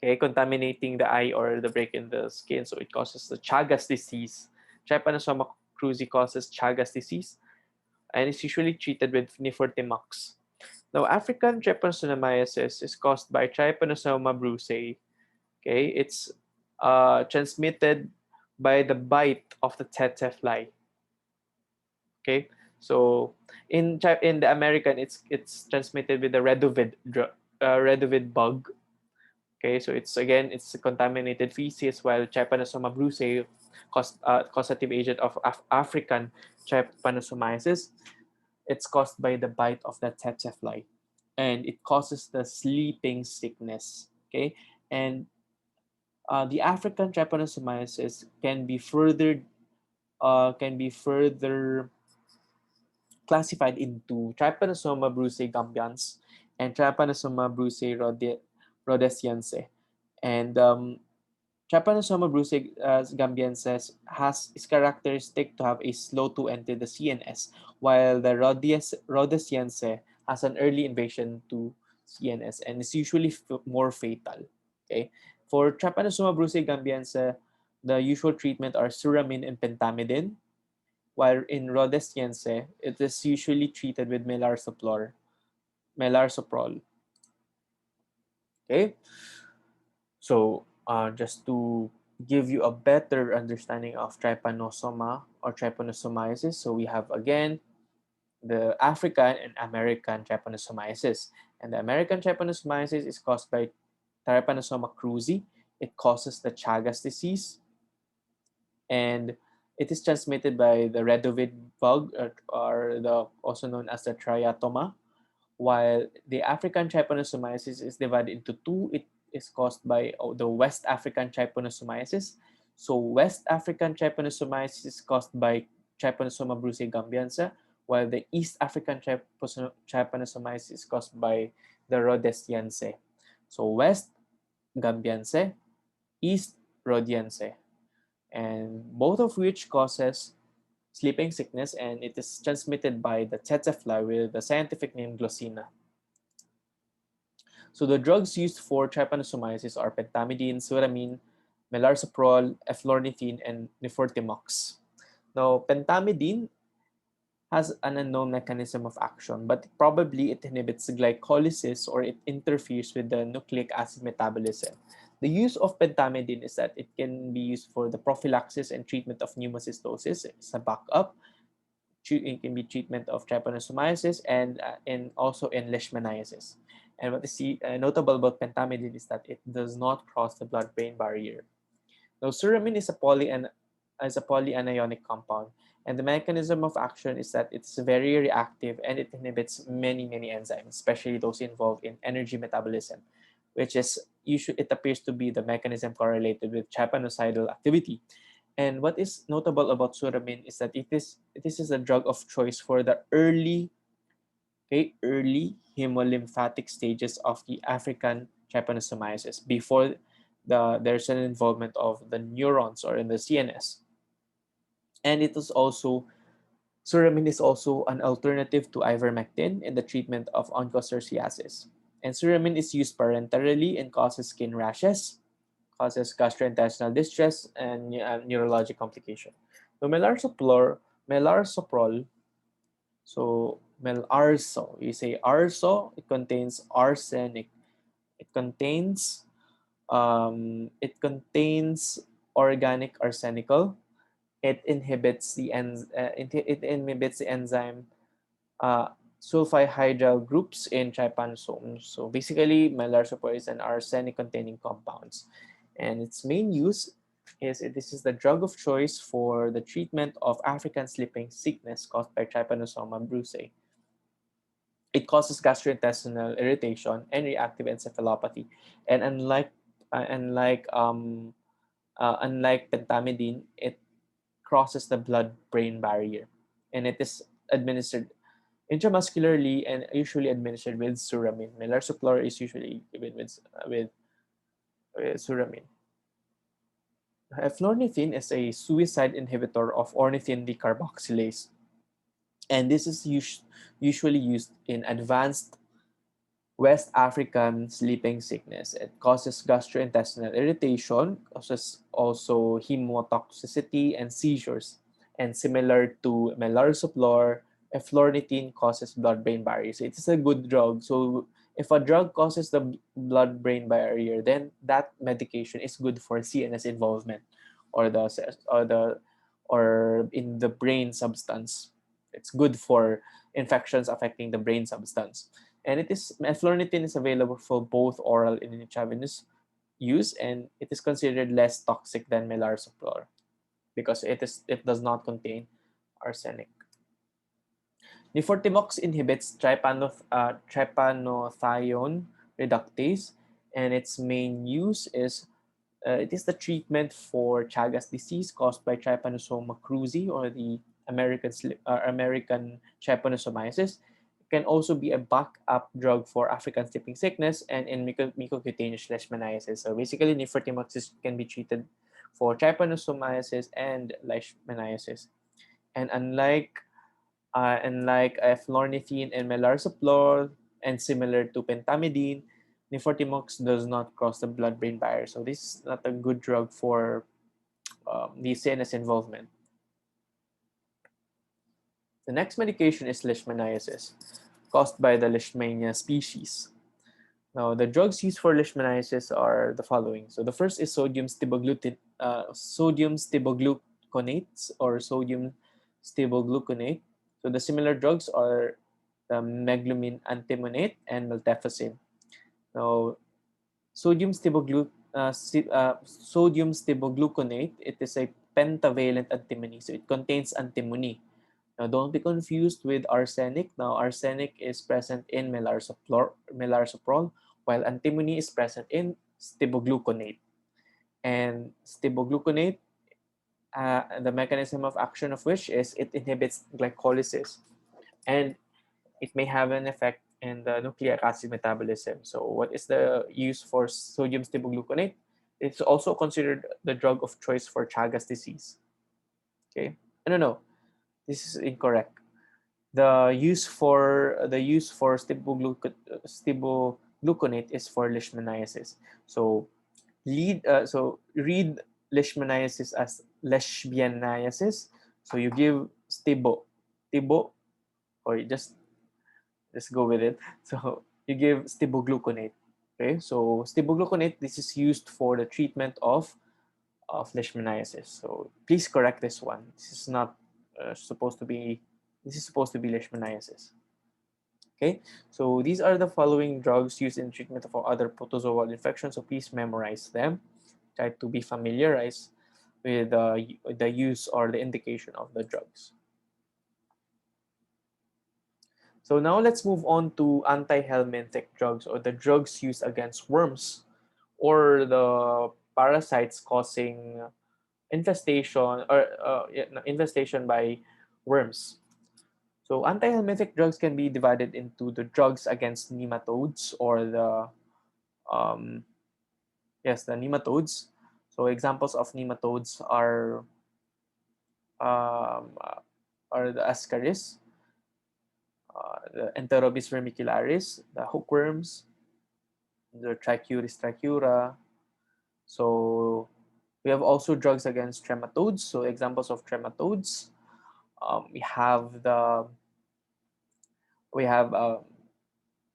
Okay, contaminating the eye or the break in the skin, so it causes the Chagas disease. Trypanosoma cruzi causes Chagas disease, and is usually treated with Nifortimux. Now, African trypanosomiasis is caused by Trypanosoma brucei. Okay, it's transmitted by the bite of the tsetse fly. Okay, so in the American, it's transmitted with the redovid drug. redovid bug. Okay, so it's a contaminated feces, while Trypanosoma brucei, causative agent of African trypanosomiasis, it's caused by the bite of the tsetse fly, and it causes the sleeping sickness. Okay, and the African trypanosomiasis can be further classified into Trypanosoma brucei gambians and Trypanosoma brucei rhodesiense. And Trypanosoma brucei gambiensis is characteristic to have a slow to enter the CNS, while the rhodesiense has an early invasion to CNS and is usually more fatal. Okay, for Trypanosoma brucei gambiense, the usual treatment are suramine and pentamidine, while in rhodesiense, it is usually treated with melarsoprol. Okay, so just to give you a better understanding of trypanosoma or trypanosomiasis, so we have again the African and American trypanosomiasis. And the American trypanosomiasis is caused by Trypanosoma cruzi. It causes the Chagas disease, and it is transmitted by the redovid bug, or the also known as the triatoma. While the African trypanosomiasis is divided into two, it is caused by the West African trypanosomiasis. So West African trypanosomiasis is caused by Trypanosoma brucei gambiense, while the East African trypanosomiasis is caused by the rhodesiense. So West gambiense, East rhodiense, and both of which causes sleeping sickness, and it is transmitted by the tsetse fly with the scientific name Glossina. So the drugs used for trypanosomiasis are pentamidine, suramine, melarsoprol, eflornithine, and nifortimox. Now, pentamidine has an unknown mechanism of action, but probably it inhibits glycolysis or it interferes with the nucleic acid metabolism. The use of pentamidine is that it can be used for the prophylaxis and treatment of pneumocystosis. It's a backup. It can be treatment of trypanosomiasis and also in leishmaniasis. And what is notable about pentamidine is that it does not cross the blood-brain barrier. Now, suramine is a polyanionic compound, and the mechanism of action is that it's very reactive and it inhibits many enzymes, especially those involved in energy metabolism, which is usually it appears to be the mechanism correlated with trypanocidal activity. And what is notable about suramine is that this is a drug of choice for the early hemolymphatic stages of the African trypanosomiasis before there's an involvement of the neurons or in the CNS. And it is also suramine is also an alternative to ivermectin in the treatment of onchocerciasis. And suramine is used parenterally and causes skin rashes, causes gastrointestinal distress, and neurologic complication. So melarsoprol, so melarso, you say arso, it contains arsenic. It contains it contains organic arsenical. It inhibits it inhibits the enzyme sulfihydryl groups in trypanosomes. So basically, melarsoprol is an arsenic-containing compounds, and its main use is this is the drug of choice for the treatment of African sleeping sickness caused by Trypanosoma brucei. It causes gastrointestinal irritation and reactive encephalopathy, and unlike pentamidine, it crosses the blood-brain barrier, and it is administered intramuscularly and usually administered with suramine. Melarsoprol is usually given with suramine. Eflornithine is a suicide inhibitor of ornithine decarboxylase, and this is usually used in advanced West African sleeping sickness. It causes gastrointestinal irritation, causes also hemotoxicity and seizures. And similar to melarsoprol, eflornithine causes blood-brain barrier. So it is a good drug. So if a drug causes the blood-brain barrier, then that medication is good for CNS involvement or or in the brain substance. It's good for infections affecting the brain substance. And eflornithine is available for both oral and intravenous use, and it is considered less toxic than melarsoprol because it does not contain arsenic. Nifortimox inhibits trypanothione reductase, and its main use is it is the treatment for Chagas disease caused by Trypanosoma cruzi, or the American trypanosomiasis. It can also be a backup drug for African sleeping sickness and in mucocutaneous leishmaniasis. So basically, Nifortimox can be treated for trypanosomiasis and leishmaniasis. And unlike eflornithine and melarsoprol, and similar to pentamidine, Nifortimox does not cross the blood-brain barrier. So this is not a good drug for the CNS involvement. The next medication is leishmaniasis, caused by the Leishmania species. Now, the drugs used for leishmaniasis are the following. So the first is sodium stibogluconates, or sodium stibogluconate. So the similar drugs are the meglumine antimonate and miltefosine. Now, sodium sodium stibogluconate, it is a pentavalent antimony, so it contains antimony. Now, don't be confused with arsenic. Now, arsenic is present in melarsoprol, while antimony is present in stibogluconate. And stibogluconate, the mechanism of action of which is it inhibits glycolysis, and it may have an effect in the nucleic acid metabolism. So, what is the use for sodium stibogluconate? It's also considered the drug of choice for Chagas disease. Okay, no, this is incorrect. The use for stibogluconate is for leishmaniasis. So read leishmaniasis as leishmaniasis. So you give stibo, or you just go with it. So you give stibogluconate. Okay, so stibogluconate, this is used for the treatment of leishmaniasis. So please correct this one. This is not supposed to be. This is supposed to be leishmaniasis. Okay, so these are the following drugs used in treatment of other protozoal infections. So please memorize them. Try to be familiarized with the use or the indication of the drugs. So now let's move on to anti-helminthic drugs, or the drugs used against worms or the parasites causing infestation infestation by worms. So anti-helminthic drugs can be divided into the drugs against nematodes, or um, the nematodes. So examples of nematodes um, uh, are the ascaris, the Enterobis vermicularis, the hookworms, the Trichuris trichura. So we have also drugs against trematodes. So examples of trematodes, we have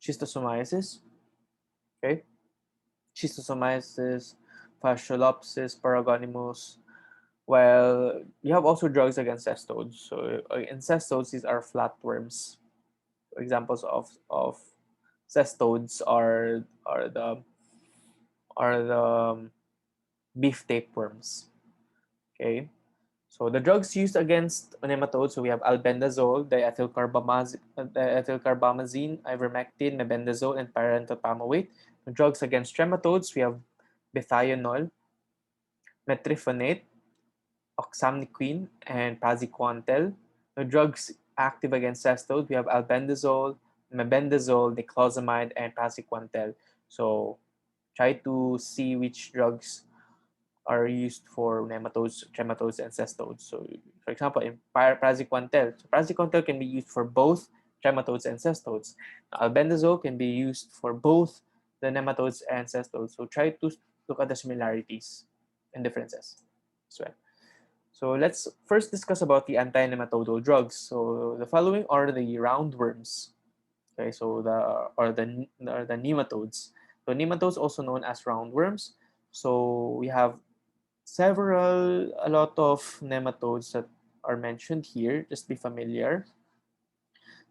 schistosomiasis, okay, schistosomiasis, Fasciolopsis, Paragonimus. While you have also drugs against cestodes. So in cestodes, these are flatworms. Examples of cestodes are the beef tapeworms. Okay. So the drugs used against nematodes, so we have albendazole, diethylcarbamazine, ivermectin, mebendazole, and pyrantopamoate. The drugs against trematodes, we have methionine, metrifonate, oxamniquine, and praziquantel. The drugs active against cestodes, we have albendazole, mebendazole, niclosamide, and praziquantel. So try to see which drugs are used for nematodes, trematodes, and cestodes. So, for example, in praziquantel, so praziquantel can be used for both trematodes and cestodes. Albendazole can be used for both the nematodes and cestodes. So, try to look at the similarities and differences as well. So, let's first discuss about the anti-nematodal drugs. So, the following are the roundworms. Okay, so the nematodes. So, nematodes, also known as roundworms. So, we have a lot of nematodes that are mentioned here. Just be familiar.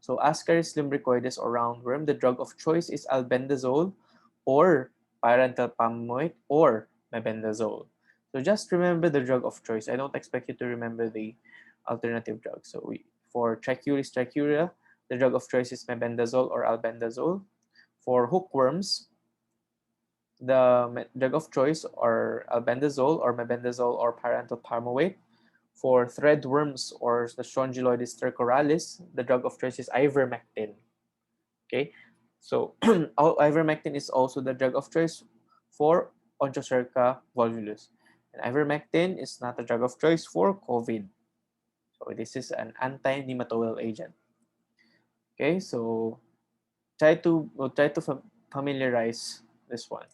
So Ascaris lumbricoides or roundworm, the drug of choice is albendazole or parental palmitoid or mebendazole. So just remember the drug of choice. I don't expect you to remember the alternative drugs. So for Trichuris trichuria, the drug of choice is mebendazole or albendazole. For hookworms, the drug of choice are albendazole or mebendazole or parental palmitoid. For threadworms or the Strongyloides stercoralis, the drug of choice is ivermectin. Okay, so ivermectin is also the drug of choice for Onchocerca volvulus. And ivermectin is not a drug of choice for COVID. So this is an anti-nematodal agent. Okay, so we'll try to familiarize this one.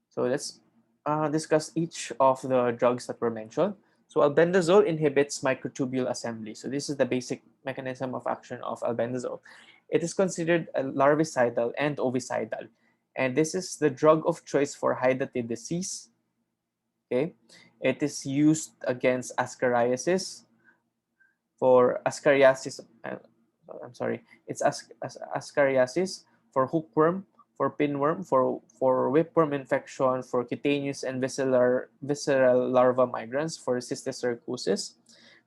So let's discuss each of the drugs that were mentioned. So albendazole inhibits microtubule assembly. So this is the basic mechanism of action of albendazole. It is considered a larvicidal and ovicidal. And this is the drug of choice for hydatid disease. Okay. It is used against ascariasis, for ascariasis, I'm sorry, it's ascariasis, for hookworm, for pinworm, for whipworm infection, for cutaneous and visceral larva migrants, for cysticercosis,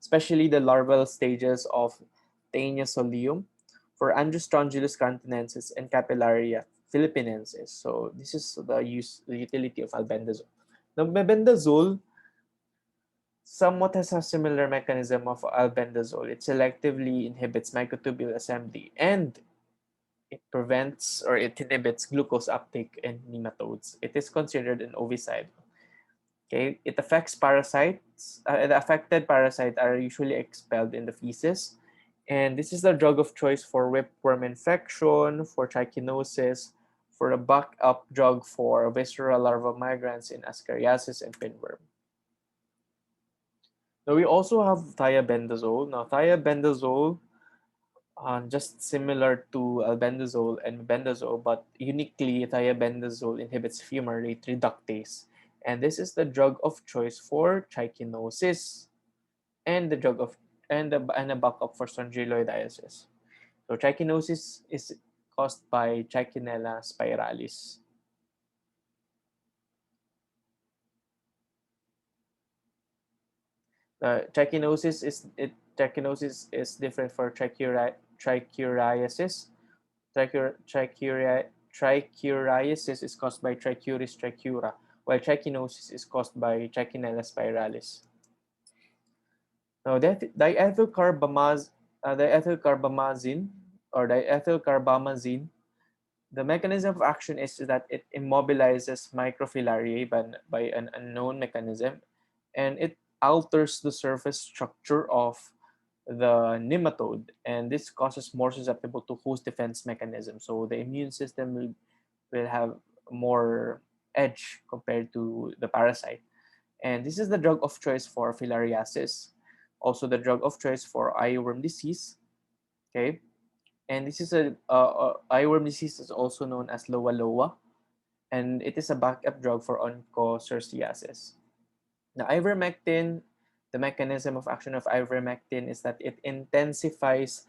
especially the larval stages of Taenia solium, for Androstrongylus cantonensis and Capillaria philippinensis. So this is the utility of albendazole. Now, mebendazole somewhat has a similar mechanism of albendazole. It selectively inhibits microtubule assembly and it prevents or it inhibits glucose uptake in nematodes. It is considered an ovicide. Okay, it affects parasites. The affected parasites are usually expelled in the feces, and this is the drug of choice for whipworm infection, for trichinosis, for a backup drug for visceral larva migrants in ascariasis and pinworm. Now we also have thiabendazole. Now thiabendazole, just similar to albendazole and mebendazole, but uniquely thiabendazole inhibits fumarate reductase, and this is the drug of choice for trichinosis and the drug of and a backup for strongyloidiasis. So trichinosis is caused by Trichinella spiralis. Trichinosis is different for trichuriasis. Trichuriasis is caused by Trichuris trichura, while trichinosis is caused by Trichinella spiralis. Now, diethylcarbamazine or diethylcarbamazine, the mechanism of action is that it immobilizes microfilariae by an unknown mechanism, and it alters the surface structure of the nematode, and this causes more susceptible to host defense mechanism. So the immune system will have more edge compared to the parasite. And this is the drug of choice for filariasis, also the drug of choice for eyeworm disease. Okay, and this is eyeworm disease is also known as loa loa, and it is a backup drug for onchocerciasis. Now, ivermectin, the mechanism of action of ivermectin is that it intensifies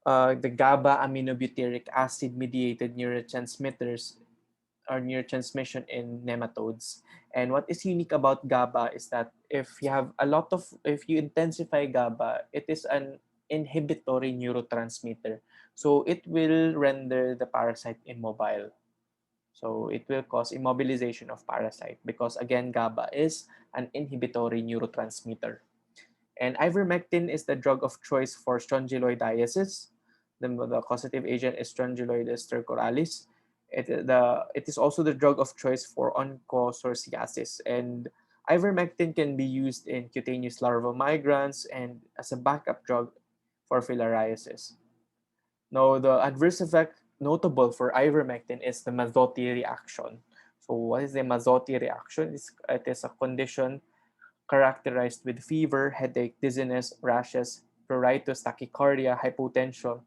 the GABA aminobutyric acid mediated neurotransmitters or neurotransmission in nematodes. And what is unique about GABA is that if you intensify GABA, it is an inhibitory neurotransmitter. So it will render the parasite immobile. So it will cause immobilization of parasite because again, GABA is an inhibitory neurotransmitter. And ivermectin is the drug of choice for strongyloidiasis. The causative agent is Strongyloides stercoralis. It is also the drug of choice for onchocerciasis. And ivermectin can be used in cutaneous larval migrants and as a backup drug for filariasis. Now, the adverse effect notable for ivermectin is the Mazzotti reaction. So, what is the Mazzotti reaction? It is a condition characterized with fever, headache, dizziness, rashes, pruritus, tachycardia, hypotension,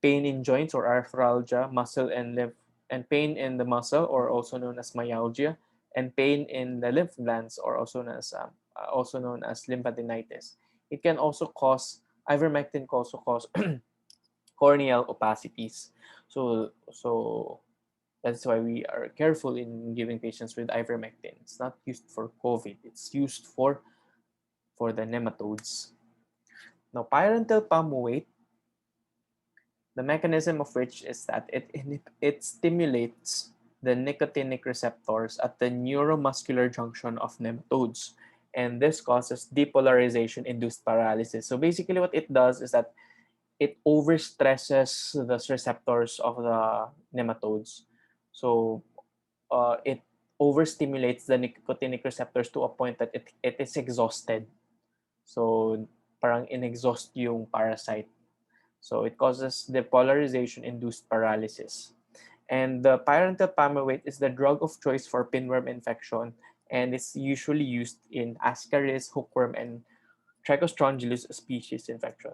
pain in joints or arthralgia, muscle and lymph, and pain in the muscle or also known as myalgia, and pain in the lymph glands or also known as lymphadenitis. It can also cause Ivermectin can also cause corneal opacities. So that's why we are careful in giving patients with ivermectin. It's not used for COVID. It's used for the nematodes. Now, pyrantel palmate, the mechanism of which is that it stimulates the nicotinic receptors at the neuromuscular junction of nematodes. And this causes depolarization induced paralysis. So basically what it does is that it overstresses the receptors of the nematodes. So it overstimulates the nicotinic receptors to a point that it is exhausted. So parang inexhaust yung parasite. So it causes depolarization induced paralysis. And the pyrantel palmate is the drug of choice for pinworm infection, and it's usually used in Ascaris, hookworm, and Trichostrongylus species infection.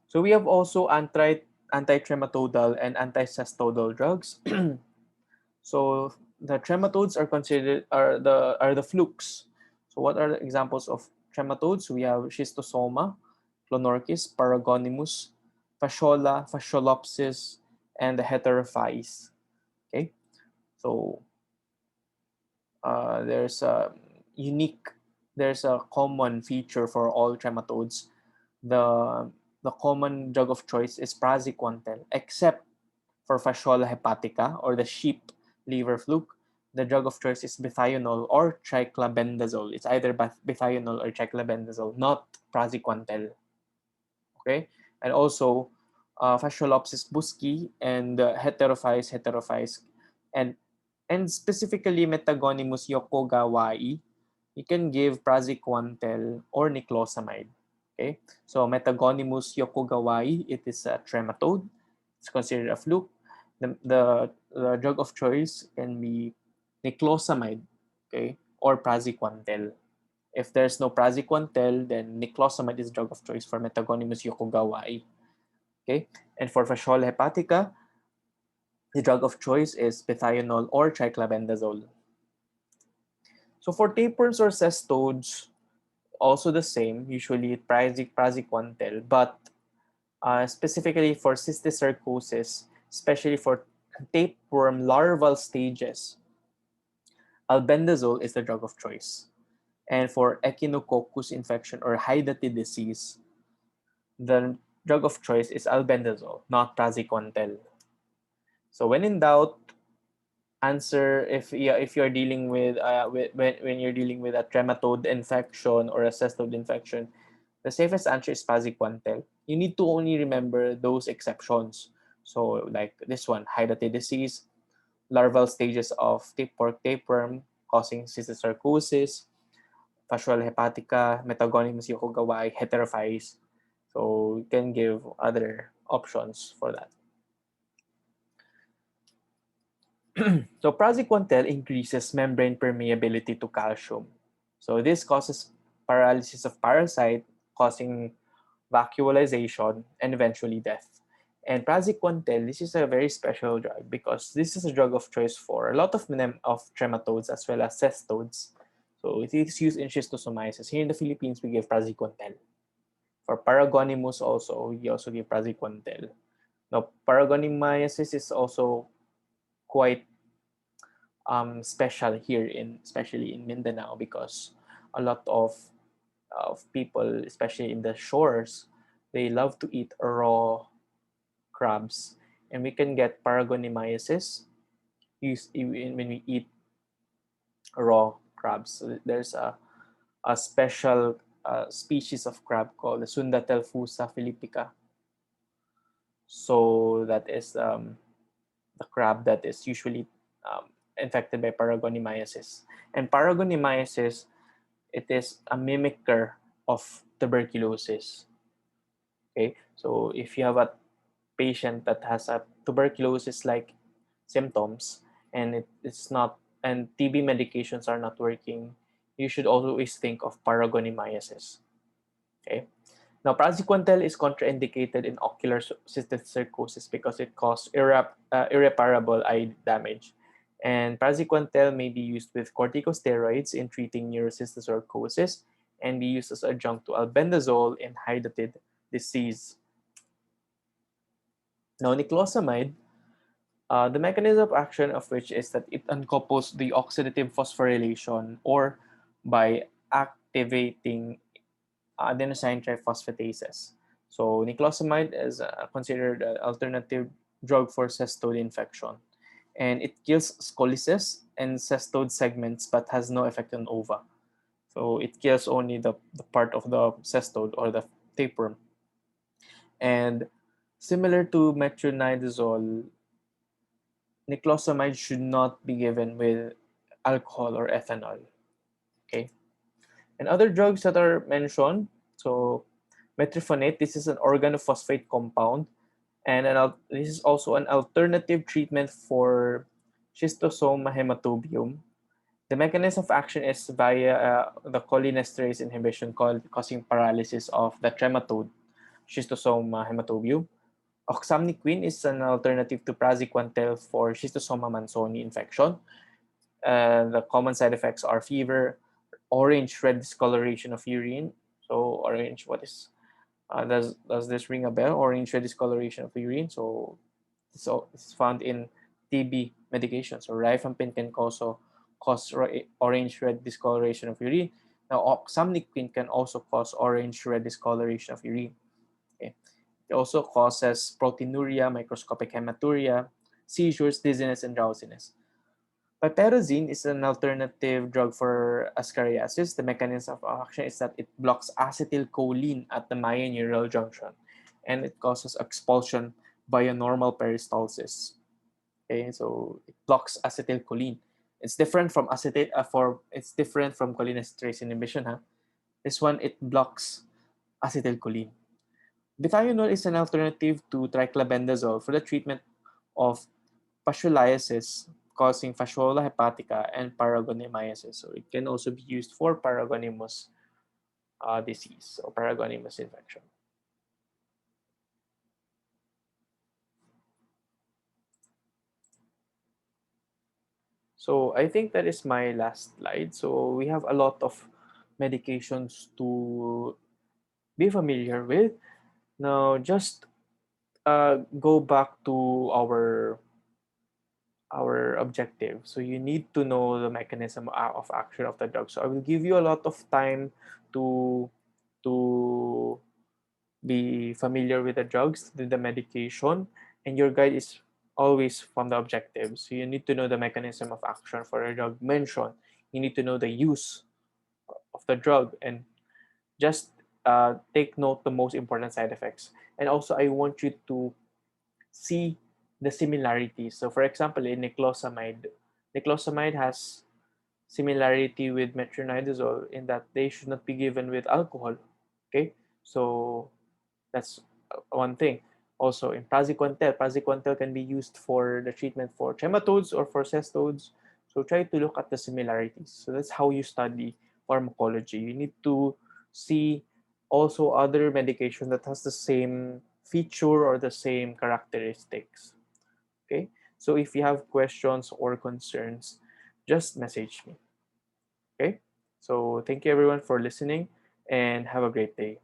So we have also anti-trematodal and anti-cestodal drugs. So the trematodes are considered are the flukes. So what are the examples of trematodes? We have Schistosoma, Clonorchis, Paragonimus, Fasciola, Fasciolopsis, and the Heterophyes. Okay, so there's a unique, there's a common feature for all trematodes. The the common drug of choice is praziquantel, except for Fasciola hepatica or the sheep liver fluke. The drug of choice is methionol or triclabendazole. It's either methionol or triclabendazole, not praziquantel. Okay, and also Fasciolopsis busci and heterophyes, and specifically Metagonimus yokogawai. You can give praziquantel or niclosamide. Okay, so Metagonimus yokogawai, it is a trematode. It's considered a fluke. The drug of choice can be niclosamide, okay, or praziquantel. If there's no praziquantel, then niclosamide is drug of choice for Metagonimus yokogawai. Okay, and for Fasciola hepatica, the drug of choice is methionol or triclabendazole. So for tapeworms or cestodes, also the same, usually praziquantel, but specifically for cysticercosis, especially for tapeworm larval stages, albendazole is the drug of choice. And for echinococcus infection or Hydatid disease, the drug of choice is albendazole, not praziquantel. So when in doubt, answer if you're dealing with when you're dealing with a trematode infection or a cestode infection, the safest answer is praziquantel. You need to only remember those exceptions. So like this one, Hydatid disease, larval stages of tapeworm causing cysticercosis, Fasciola hepatica, Metagonimus yokogawai, heterophyes. So you can give other options for that. So praziquantel increases membrane permeability to calcium. So this causes paralysis of parasite, causing vacuolization and eventually death. And praziquantel, this is a very special drug because this is a drug of choice for a lot of trematodes as well as cestodes. So it is used in schistosomiasis. Here in the Philippines, we give praziquantel. For paragonimus also, we also give praziquantel. Now, paragonimasis is also quite special here especially in Mindanao, because a lot of people, especially in the shores, they love to eat raw crabs, and we can get paragonimasis when we eat raw crabs. So there's a special species of crab called the Sundatelfusa philippica. So that is the crab that is usually infected by paragonimasis. And paragonimasis, it is a mimicker of tuberculosis. Okay, so if you have a patient that has a tuberculosis-like symptoms and it's not, and TB medications are not working, you should always think of paragonimasis. Okay. Now, praziquantel is contraindicated in ocular cysticercosis because it causes irreparable eye damage. And praziquantel may be used with corticosteroids in treating neurocysticercosis and be used as adjunct to albendazole in hydatid disease. Now, niclosamide, the mechanism of action of which is that it uncouples the oxidative phosphorylation or by activating adenosine triphosphatases. So niclosamide is considered an alternative drug for cestode infection, and it kills scoliosis and cestode segments but has no effect on ova. So it kills only the part of the cestode or the tapeworm. And similar to metronidazole, niclosamide should not be given with alcohol or ethanol. Okay. And other drugs that are mentioned, so metryphanate, this is an organophosphate compound, and this is also an alternative treatment for schistosoma hematobium. The mechanism of action is via the cholinesterase inhibition causing paralysis of the trematode, schistosoma hematobium. Oxamniquin is an alternative to praziquantel for schistosoma mansoni infection. The common side effects are fever, orange red discoloration of urine. So orange, what is does this ring a bell? Orange red discoloration of urine. So it's found in TB medication. So rifampin can also cause orange red discoloration of urine. Now oxamniquin can also cause orange red discoloration of urine. Okay. It also causes proteinuria, microscopic hematuria, seizures, dizziness, and drowsiness. Piperazine is an alternative drug for ascariasis. The mechanism of action is that it blocks acetylcholine at the myoneural junction, and it causes expulsion by a normal peristalsis. Okay, so it blocks acetylcholine. It's different from it's different from cholinesterase inhibition. Huh? This one it blocks acetylcholine. Bethionol is an alternative to triclabendazole for the treatment of fascioliasis causing fasciola hepatica and paragonimiasis. So it can also be used for paragonimus disease or paragonimus infection. So I think that is my last slide. So we have a lot of medications to be familiar with. Now, just go back to our objective. So you need to know the mechanism of action of the drug. So I will give you a lot of time to to be familiar with the drugs, the medication, and your guide is always from the objective. So you need to know the mechanism of action for a drug mentioned. You need to know the use of the drug and just take note the most important side effects. And also, I want you to see the similarities. So, for example, in niclosamide has similarity with metronidazole in that they should not be given with alcohol. Okay, so that's one thing. Also, in praziquantel can be used for the treatment for trematodes or for cestodes. So try to look at the similarities. So that's how you study pharmacology. You need to see also other medication that has the same feature or the same characteristics. Okay. So if you have questions or concerns, just message me. Okay. So thank you everyone for listening and have a great day.